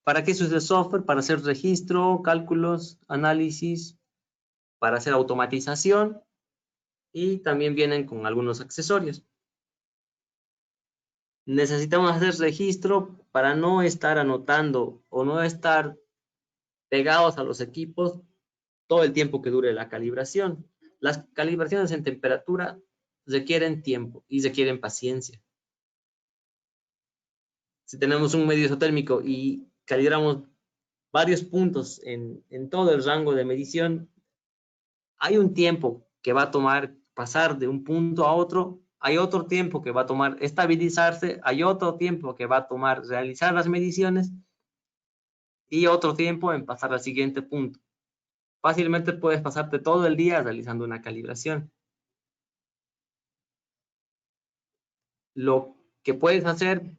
¿Para qué se usa el software? Para hacer registro, cálculos, análisis, para hacer automatización y también vienen con algunos accesorios. Necesitamos hacer registro para no estar anotando o no estar pegados a los equipos todo el tiempo que dure la calibración. Las calibraciones en temperatura requieren tiempo y requieren paciencia. Si tenemos un medio isotérmico y calibramos varios puntos en todo el rango de medición, hay un tiempo que va a tomar pasar de un punto a otro, hay otro tiempo que va a tomar estabilizarse, hay otro tiempo que va a tomar realizar las mediciones y otro tiempo en pasar al siguiente punto. Fácilmente puedes pasarte todo el día realizando una calibración. Lo que puedes hacer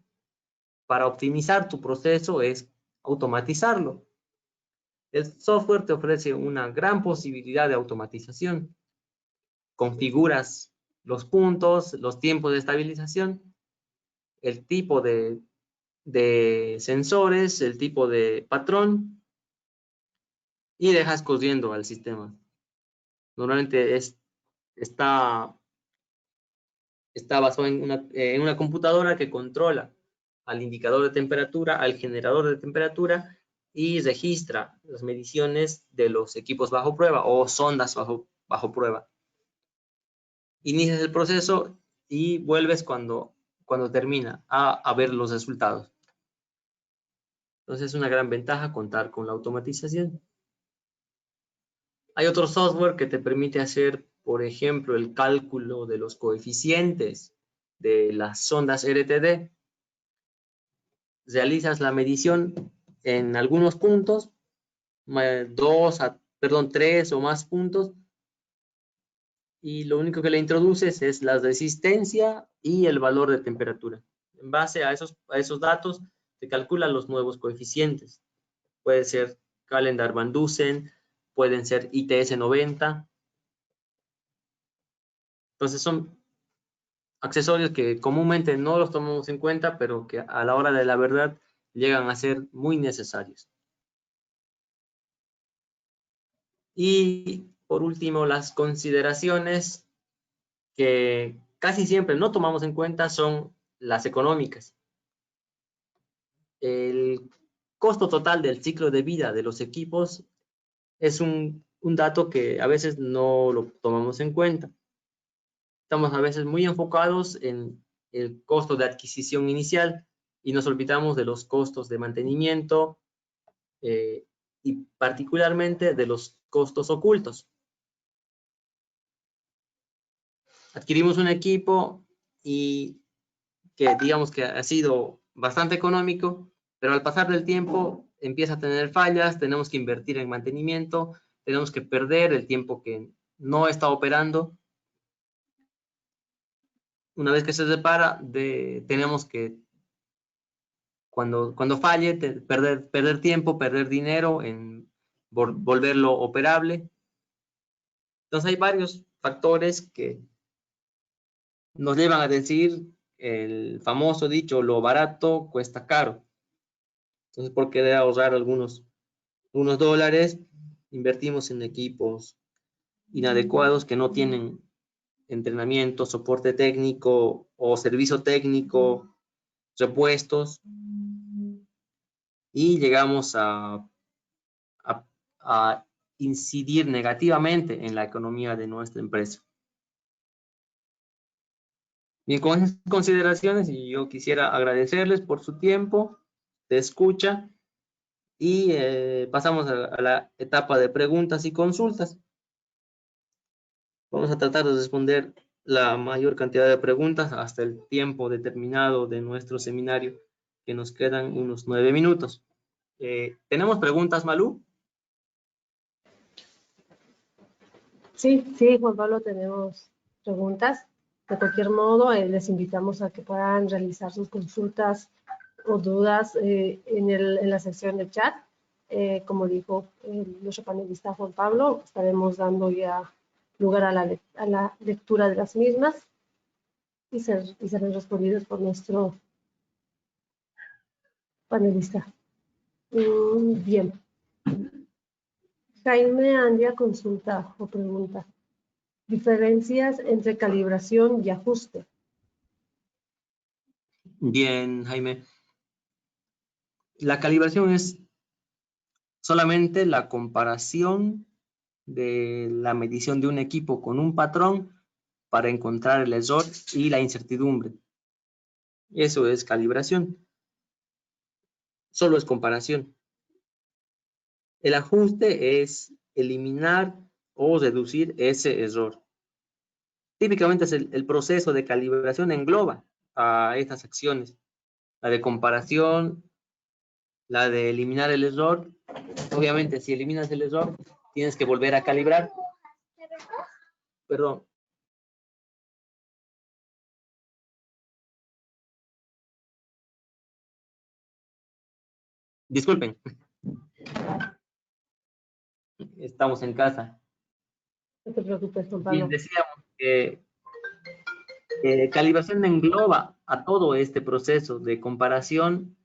para optimizar tu proceso es automatizarlo. El software te ofrece una gran posibilidad de automatización. Configuras los puntos, los tiempos de estabilización, el tipo de sensores, el tipo de patrón y dejas corriendo al sistema. Normalmente está basado en una computadora que controla al indicador de temperatura, al generador de temperatura y registra las mediciones de los equipos bajo prueba o sondas bajo prueba. Inicias el proceso y vuelves cuando termina a ver los resultados. Entonces es una gran ventaja contar con la automatización. Hay otro software que te permite hacer, por ejemplo, el cálculo de los coeficientes de las sondas RTD. Realizas la medición en algunos puntos, 3 o más puntos, y lo único que le introduces es la resistencia y el valor de temperatura. En base a esos datos, se calculan los nuevos coeficientes. Puede ser Calendar Van Dusen, pueden ser ITS 90. Entonces son accesorios que comúnmente no los tomamos en cuenta, pero que a la hora de la verdad llegan a ser muy necesarios. Y por último, las consideraciones que casi siempre no tomamos en cuenta son las económicas. El costo total del ciclo de vida de los equipos es un dato que a veces no lo tomamos en cuenta. Estamos a veces muy enfocados en el costo de adquisición inicial y nos olvidamos de los costos de mantenimiento y particularmente de los costos ocultos. Adquirimos un equipo y que digamos que ha sido bastante económico, pero al pasar del tiempo empieza a tener fallas, tenemos que invertir en mantenimiento, tenemos que perder el tiempo que no está operando. Una vez que se repara, tenemos que, cuando falle, perder tiempo, perder dinero en volverlo operable. Entonces hay varios factores que nos llevan a decir el famoso dicho, lo barato cuesta caro. Entonces, por querer ahorrar unos dólares, invertimos en equipos inadecuados que no tienen entrenamiento, soporte técnico o servicio técnico, repuestos, y llegamos a incidir negativamente en la economía de nuestra empresa. Bien, con esas consideraciones, yo quisiera agradecerles por su tiempo de escucha y pasamos a la etapa de preguntas y consultas. Vamos a tratar de responder la mayor cantidad de preguntas hasta el tiempo determinado de nuestro seminario, que nos quedan unos 9 minutos. ¿Tenemos preguntas, Malú? Sí, Juan Pablo, tenemos preguntas. De cualquier modo, les invitamos a que puedan realizar sus consultas o dudas en la sección de chat. Como dijo nuestro panelista Juan Pablo, estaremos dando ya lugar a la lectura de las mismas y serán respondidas por nuestro panelista. Bien. Jaime Andia consulta o pregunta: diferencias entre calibración y ajuste. Bien, Jaime. La calibración es solamente la comparación de la medición de un equipo con un patrón para encontrar el error y la incertidumbre. Eso es calibración. Solo es comparación. El ajuste es eliminar o reducir ese error. Típicamente es el proceso de calibración engloba a estas acciones. La de comparación, la de eliminar el error. Obviamente, si eliminas el error, tienes que volver a calibrar. Perdón. Disculpen. Estamos en casa. No te preocupes, Juan Pablo. Bien, decíamos que calibración engloba a todo este proceso de comparación,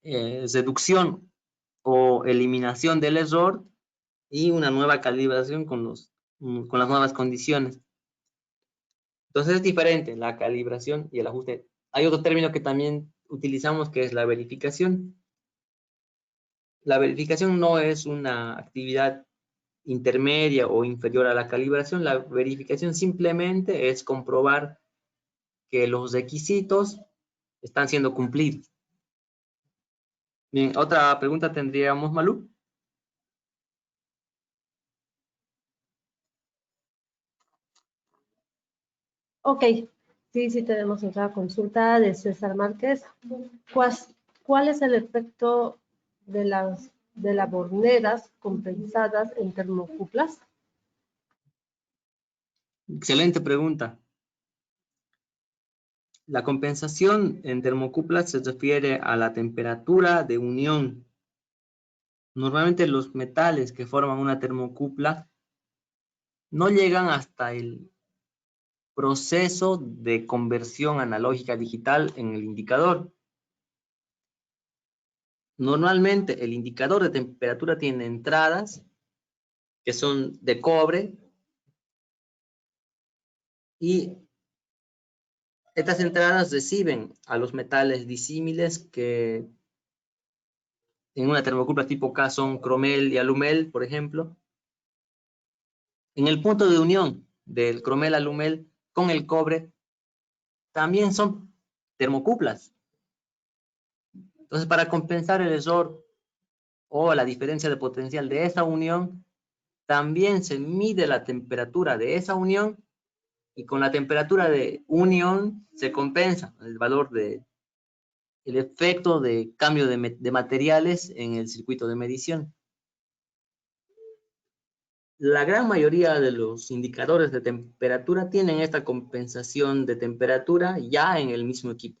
reducción o eliminación del error y una nueva calibración con las nuevas condiciones. Entonces es diferente la calibración y el ajuste. Hay otro término que también utilizamos, que es la verificación. La verificación no es una actividad intermedia o inferior a la calibración. La verificación simplemente es comprobar que los requisitos están siendo cumplidos. Bien, otra pregunta tendríamos, Malú. Ok, sí, tenemos otra consulta de César Márquez. ¿Cuál es el efecto de las borneras compensadas en termocuplas? Excelente pregunta. La compensación en termocuplas se refiere a la temperatura de unión. Normalmente los metales que forman una termocupla no llegan hasta el proceso de conversión analógica digital en el indicador. Normalmente el indicador de temperatura tiene entradas que son de cobre y estas entradas reciben a los metales disímiles que en una termocupla tipo K son cromel y alumel, por ejemplo. En el punto de unión del cromel alumel con el cobre también son termocuplas. Entonces, para compensar el error o la diferencia de potencial de esa unión, también se mide la temperatura de esa unión y con la temperatura de unión se compensa el valor de el efecto de cambio de materiales en el circuito de medición. La gran mayoría de los indicadores de temperatura tienen esta compensación de temperatura ya en el mismo equipo.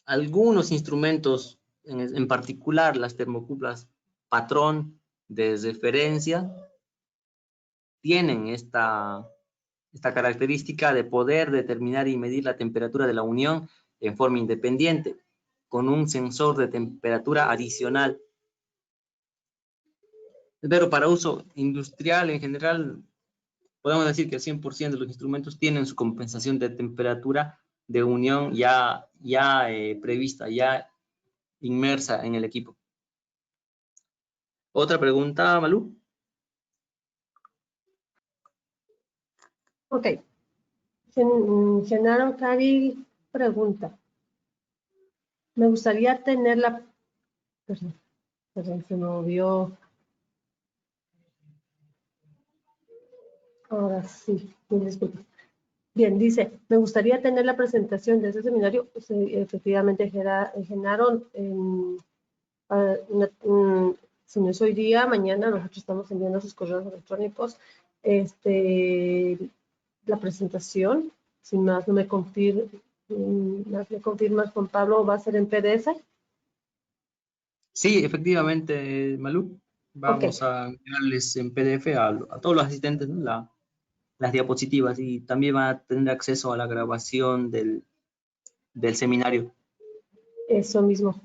Algunos instrumentos, en particular las termocuplas patrón de referencia, tienen esta característica de poder determinar y medir la temperatura de la unión en forma independiente, con un sensor de temperatura adicional. Pero para uso industrial en general, podemos decir que el 100% de los instrumentos tienen su compensación de temperatura de unión ya prevista, ya inmersa en el equipo. ¿Otra pregunta, Malú? Ok. Genaro Cari pregunta. Me gustaría tener la... Perdón, se me movió. Ahora sí, mil disculpas. Bien, dice, me gustaría tener la presentación de ese seminario. Pues, efectivamente, Genaro, si no es hoy día, mañana nosotros estamos enviando sus correos electrónicos la presentación. Sin más, no me confirmas, Juan Pablo, ¿va a ser en PDF? Sí, efectivamente, Malú. Vamos a enviarles en PDF a todos los asistentes, ¿no? Las diapositivas, y también van a tener acceso a la grabación del seminario. Eso mismo.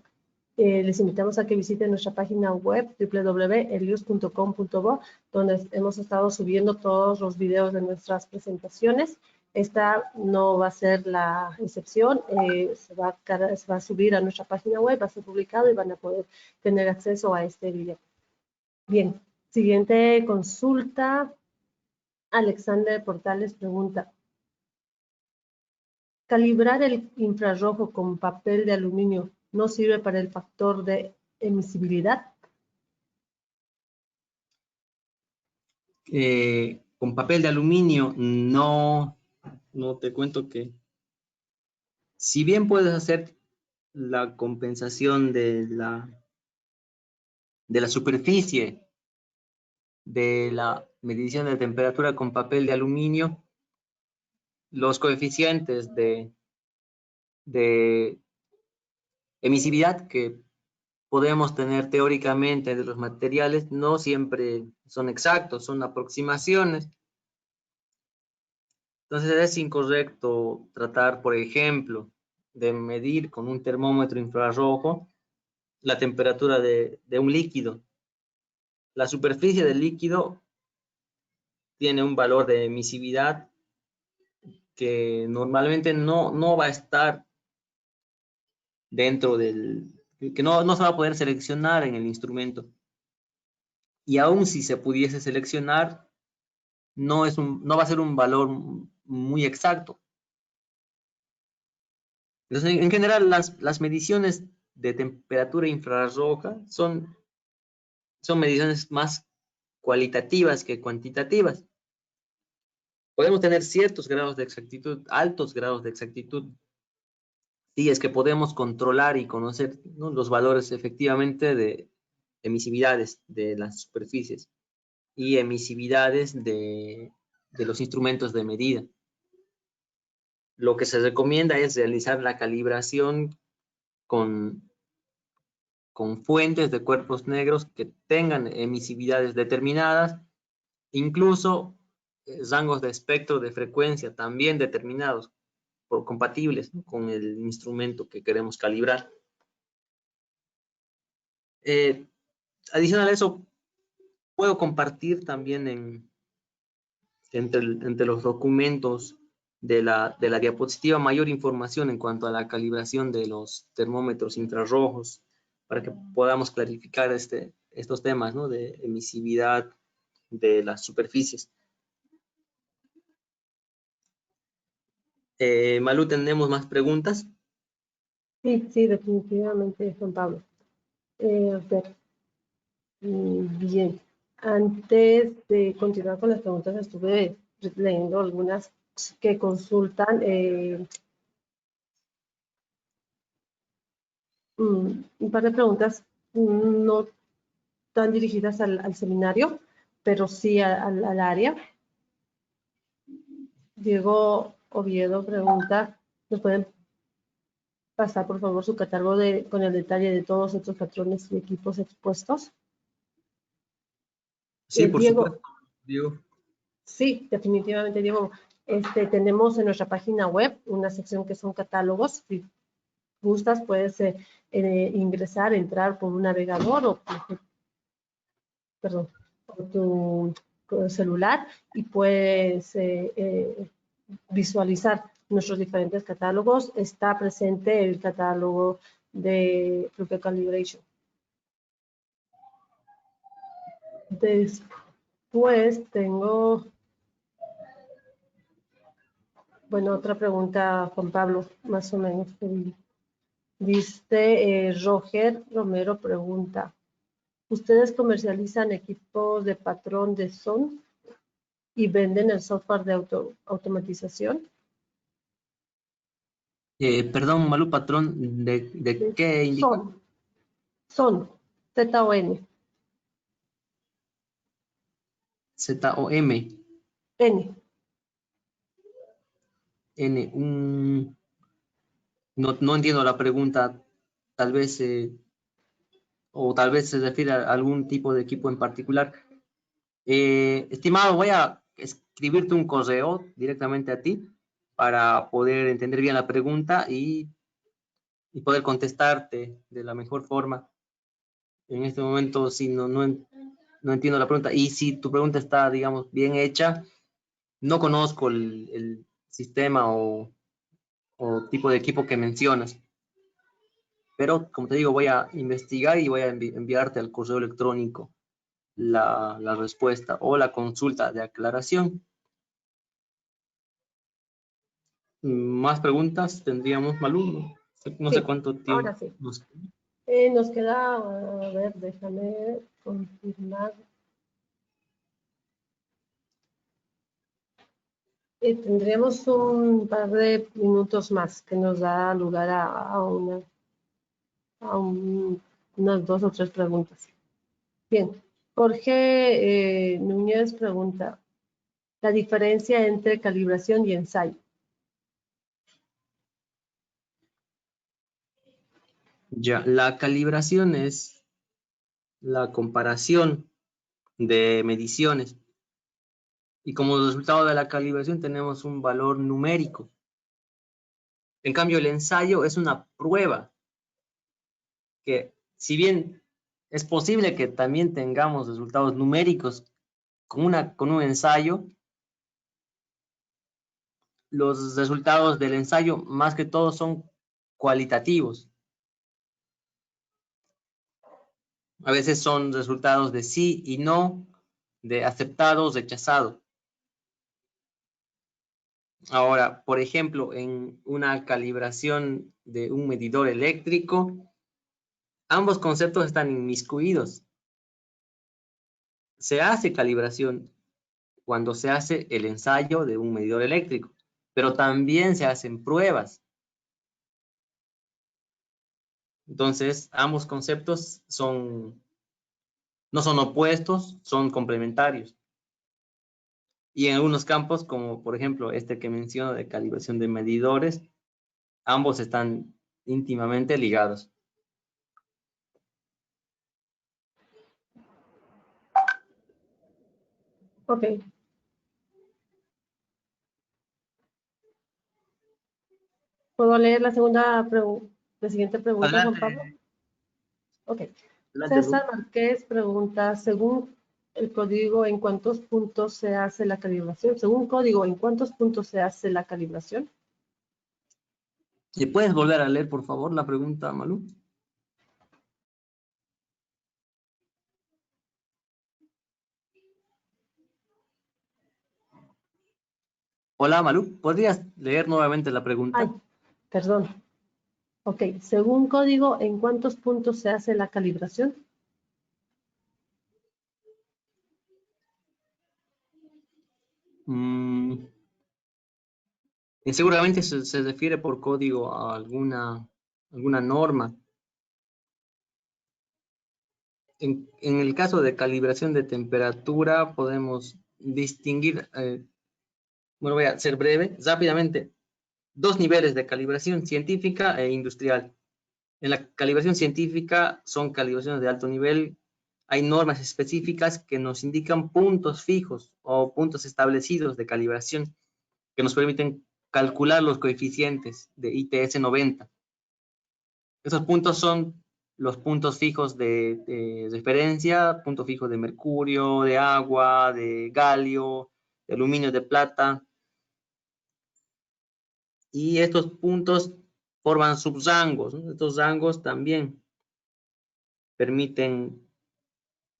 Les invitamos a que visiten nuestra página web www.elius.com.bo, donde hemos estado subiendo todos los videos de nuestras presentaciones. Esta no va a ser la excepción, se va a subir a nuestra página web, va a ser publicado y van a poder tener acceso a este video. Bien, siguiente consulta. Alexander Portales pregunta: ¿calibrar el infrarrojo con papel de aluminio no sirve para el factor de emisibilidad? Con papel de aluminio, no te cuento que si bien puedes hacer la compensación de la superficie de la medición de temperatura con papel de aluminio, los coeficientes de emisividad que podemos tener teóricamente de los materiales no siempre son exactos, son aproximaciones. Entonces es incorrecto tratar, por ejemplo, de medir con un termómetro infrarrojo la temperatura de un líquido. La superficie del líquido tiene un valor de emisividad que normalmente no va a estar dentro que no se va a poder seleccionar en el instrumento. Y aún si se pudiese seleccionar, no va a ser un valor muy exacto. Entonces, en general, las mediciones de temperatura infrarroja son mediciones más cualitativas que cuantitativas. Podemos tener ciertos grados de exactitud, altos grados de exactitud, si es que podemos controlar y conocer, ¿no?, los valores efectivamente de emisividades de las superficies y emisividades de los instrumentos de medida. Lo que se recomienda es realizar la calibración con fuentes de cuerpos negros que tengan emisividades determinadas, incluso rangos de espectro de frecuencia también determinados, compatibles, ¿no?, con el instrumento que queremos calibrar. Adicional a eso, puedo compartir también entre los documentos de la diapositiva mayor información en cuanto a la calibración de los termómetros infrarrojos, para que podamos clarificar estos temas, ¿no?, de emisividad de las superficies. Malú, ¿tenemos más preguntas? Sí, definitivamente, Juan Pablo. A ver. Bien, antes de continuar con las preguntas, estuve leyendo algunas que consultan un par de preguntas no tan dirigidas al seminario, pero sí al área. Diego Oviedo pregunta, ¿nos pueden pasar por favor su catálogo con el detalle de todos estos patrones y equipos expuestos? Sí, por Diego, supuesto, Diego. Sí, definitivamente, Diego. Tenemos en nuestra página web una sección que son catálogos. Si gustas, puedes ingresar, entrar por un navegador o por tu celular y puedes visualizar nuestros diferentes catálogos. Está presente el catálogo de Fluke Calibration. Después tengo, bueno, otra pregunta, Juan Pablo, más o menos. Dice Roger Romero pregunta, ¿ustedes comercializan equipos de patrón de SON y venden el software de automatización? Perdón, Malú, patrón, ¿de qué indica? SON, Z-O-N. Z-O-M. N. N. No entiendo la pregunta, tal vez, o tal vez se refiere a algún tipo de equipo en particular. Estimado, voy a escribirte un correo directamente a ti para poder entender bien la pregunta y poder contestarte de la mejor forma. En este momento, sí, no entiendo la pregunta. Y si tu pregunta está, digamos, bien hecha, no conozco el sistema o tipo de equipo que mencionas. Pero, como te digo, voy a investigar y voy a enviarte al correo electrónico la respuesta o la consulta de aclaración. ¿Más preguntas tendríamos, Malú? No sé Sí, cuánto tiempo. ahora sí. Nos queda, a ver, déjame confirmar. Tendríamos un par de minutos más que nos da lugar a unas 2 o 3 preguntas. Bien, Jorge Núñez pregunta, la diferencia entre calibración y ensayo. Ya, la calibración es la comparación de mediciones. Y como resultado de la calibración tenemos un valor numérico. En cambio, el ensayo es una prueba que, si bien es posible que también tengamos resultados numéricos con un ensayo, los resultados del ensayo más que todo son cualitativos. A veces son resultados de sí y no, de aceptado o rechazado. Ahora, por ejemplo, en una calibración de un medidor eléctrico, ambos conceptos están inmiscuidos. Se hace calibración cuando se hace el ensayo de un medidor eléctrico, pero también se hacen pruebas. Entonces, ambos conceptos no son opuestos, son complementarios. Y en algunos campos, como por ejemplo este que menciono de calibración de medidores, ambos están íntimamente ligados. Ok. ¿Puedo leer la siguiente pregunta, Adelante. Juan Pablo? Ok. Adelante, César Márquez pregunta, según el código, ¿en cuántos puntos se hace la calibración? Según código, ¿en cuántos puntos se hace la calibración? ¿puedes volver a leer, por favor, la pregunta, Malú? Hola, Malú, ¿podrías leer nuevamente la pregunta? Ay, perdón. Ok, según código, ¿en cuántos puntos se hace la calibración? Seguramente se refiere por código a alguna norma. En el caso de calibración de temperatura podemos distinguir, bueno, voy a ser breve, rápidamente, dos niveles de calibración: científica e industrial. En la calibración científica son calibraciones de alto nivel. Hay normas específicas que nos indican puntos fijos o puntos establecidos de calibración que nos permiten calcular los coeficientes de ITS 90. Esos puntos son los puntos fijos de referencia, puntos fijos de mercurio, de agua, de galio, de aluminio, de plata. Y estos puntos forman subrangos, ¿no? Estos rangos también permiten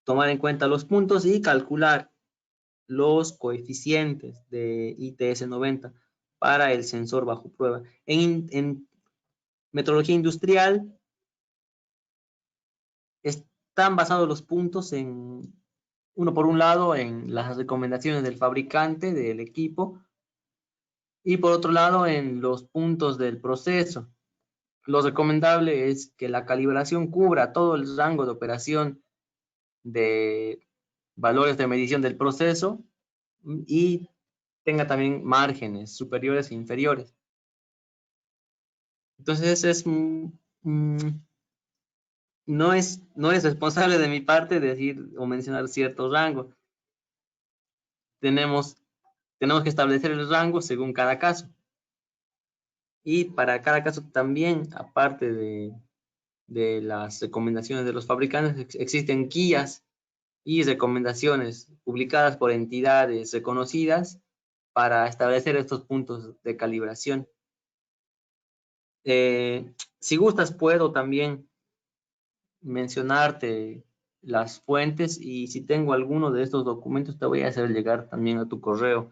tomar en cuenta los puntos y calcular los coeficientes de ITS 90 para el sensor bajo prueba. En metrología industrial están basados los puntos uno por un lado en las recomendaciones del fabricante del equipo y por otro lado en los puntos del proceso. Lo recomendable es que la calibración cubra todo el rango de operación de valores de medición del proceso y tenga también márgenes superiores e inferiores. Entonces no es responsable de mi parte decir o mencionar ciertos rangos. Tenemos que establecer el rango según cada caso. Y para cada caso también, aparte de las recomendaciones de los fabricantes, existen guías y recomendaciones publicadas por entidades reconocidas para establecer estos puntos de calibración. Si gustas, puedo también mencionarte las fuentes, y si tengo alguno de estos documentos te voy a hacer llegar también a tu correo.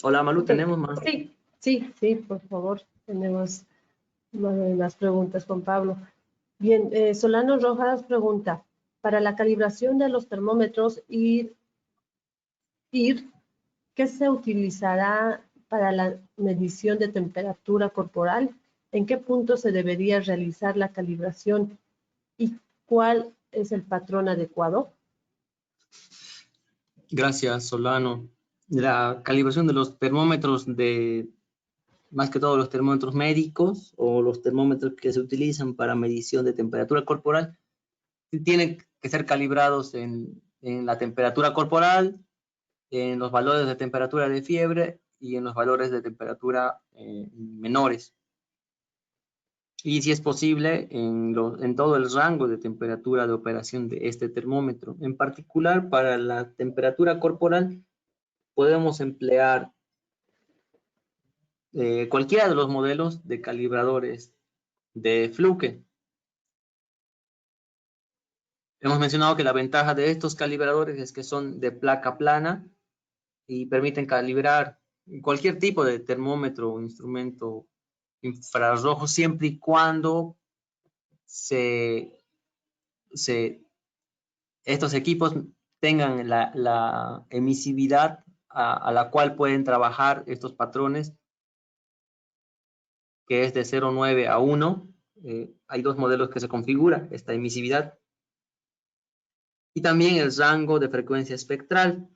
Hola, Malu, Ok. ¿tenemos más? Sí, por favor. Tenemos las preguntas con Pablo. Bien, Solano Rojas pregunta, para la calibración de los termómetros IR, ¿qué se utilizará para la medición de temperatura corporal? ¿En qué punto se debería realizar la calibración? ¿Y cuál es el patrón adecuado? Gracias, Solano. La calibración de los termómetros más que todo los termómetros médicos o los termómetros que se utilizan para medición de temperatura corporal, tienen que ser calibrados en la temperatura corporal, en los valores de temperatura de fiebre y en los valores de temperatura menores. Y si es posible, en todo el rango de temperatura de operación de este termómetro. En particular, para la temperatura corporal, podemos emplear cualquiera de los modelos de calibradores de Fluke. Hemos mencionado que la ventaja de estos calibradores es que son de placa plana y permiten calibrar cualquier tipo de termómetro o instrumento infrarrojo siempre y cuando estos equipos tengan la emisividad a la cual pueden trabajar estos patrones, que es de 0,9 a 1. Hay dos modelos que se configura esta emisividad. Y también el rango de frecuencia espectral.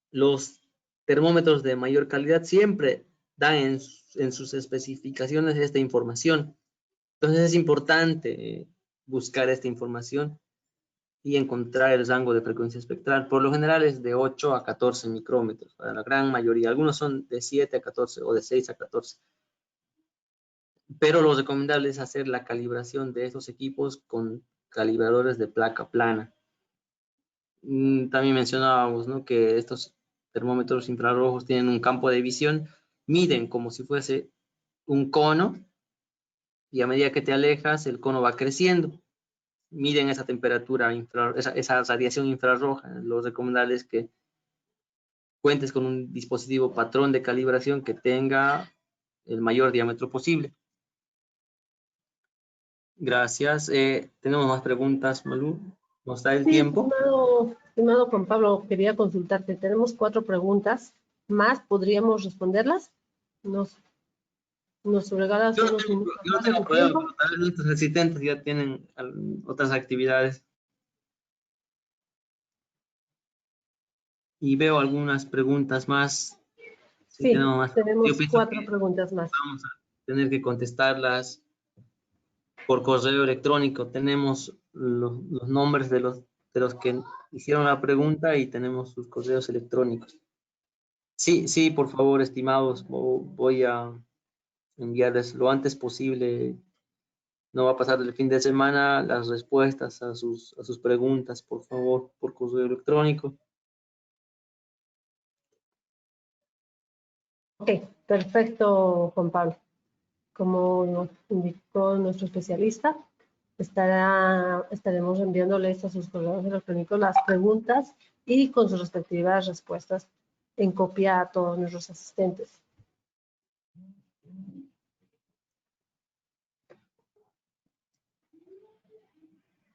Los termómetros de mayor calidad siempre dan en sus especificaciones esta información. Entonces es importante buscar esta información y encontrar el rango de frecuencia espectral. Por lo general es de 8 a 14 micrómetros, para la gran mayoría. Algunos son de 7 a 14 o de 6 a 14. Pero lo recomendable es hacer la calibración de estos equipos con calibradores de placa plana. También mencionábamos, ¿no?, que estos termómetros infrarrojos tienen un campo de visión, miden como si fuese un cono, y a medida que te alejas, el cono va creciendo. Miden esa temperatura, esa radiación infrarroja. Lo recomendable es que cuentes con un dispositivo patrón de calibración que tenga el mayor diámetro posible. Gracias. ¿Tenemos más preguntas, Malú? ¿Nos da el Sí, tiempo? estimado Juan Pablo, quería consultarte. Tenemos 4 preguntas más. ¿Podríamos responderlas? ¿Nos regalas Yo no unos tengo, minutos yo no más de tengo tu problema, tiempo? pero tal vez nuestros asistentes ya tienen otras actividades. Y veo algunas preguntas más. Si Sí, tenemos más, yo tenemos pienso 4 que preguntas más. vamos a tener que contestarlas por correo electrónico. Tenemos los nombres de los que hicieron la pregunta y tenemos sus correos electrónicos. Sí, sí, por favor, estimados, voy a enviarles lo antes posible. No va a pasar el fin de semana las respuestas a sus preguntas, por favor, por correo electrónico. Ok, perfecto, Juan Pablo. Como nos indicó nuestro especialista, estaremos enviándoles a sus correos electrónicos las preguntas y con sus respectivas respuestas en copia a todos nuestros asistentes.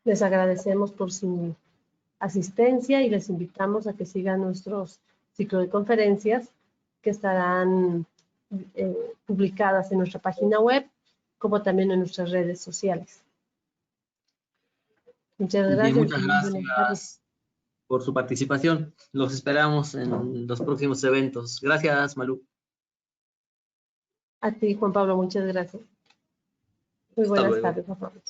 Les agradecemos por su asistencia y les invitamos a que sigan nuestros ciclos de conferencias que estarán publicadas en nuestra página web, como también en nuestras redes sociales. Muchas Bien, gracias muchas y muy buenas tardes. gracias por su participación. Los esperamos en los próximos eventos. Gracias, Malú. A ti, Juan Pablo, muchas gracias. Muy Hasta buenas luego. tardes, Juan Pablo.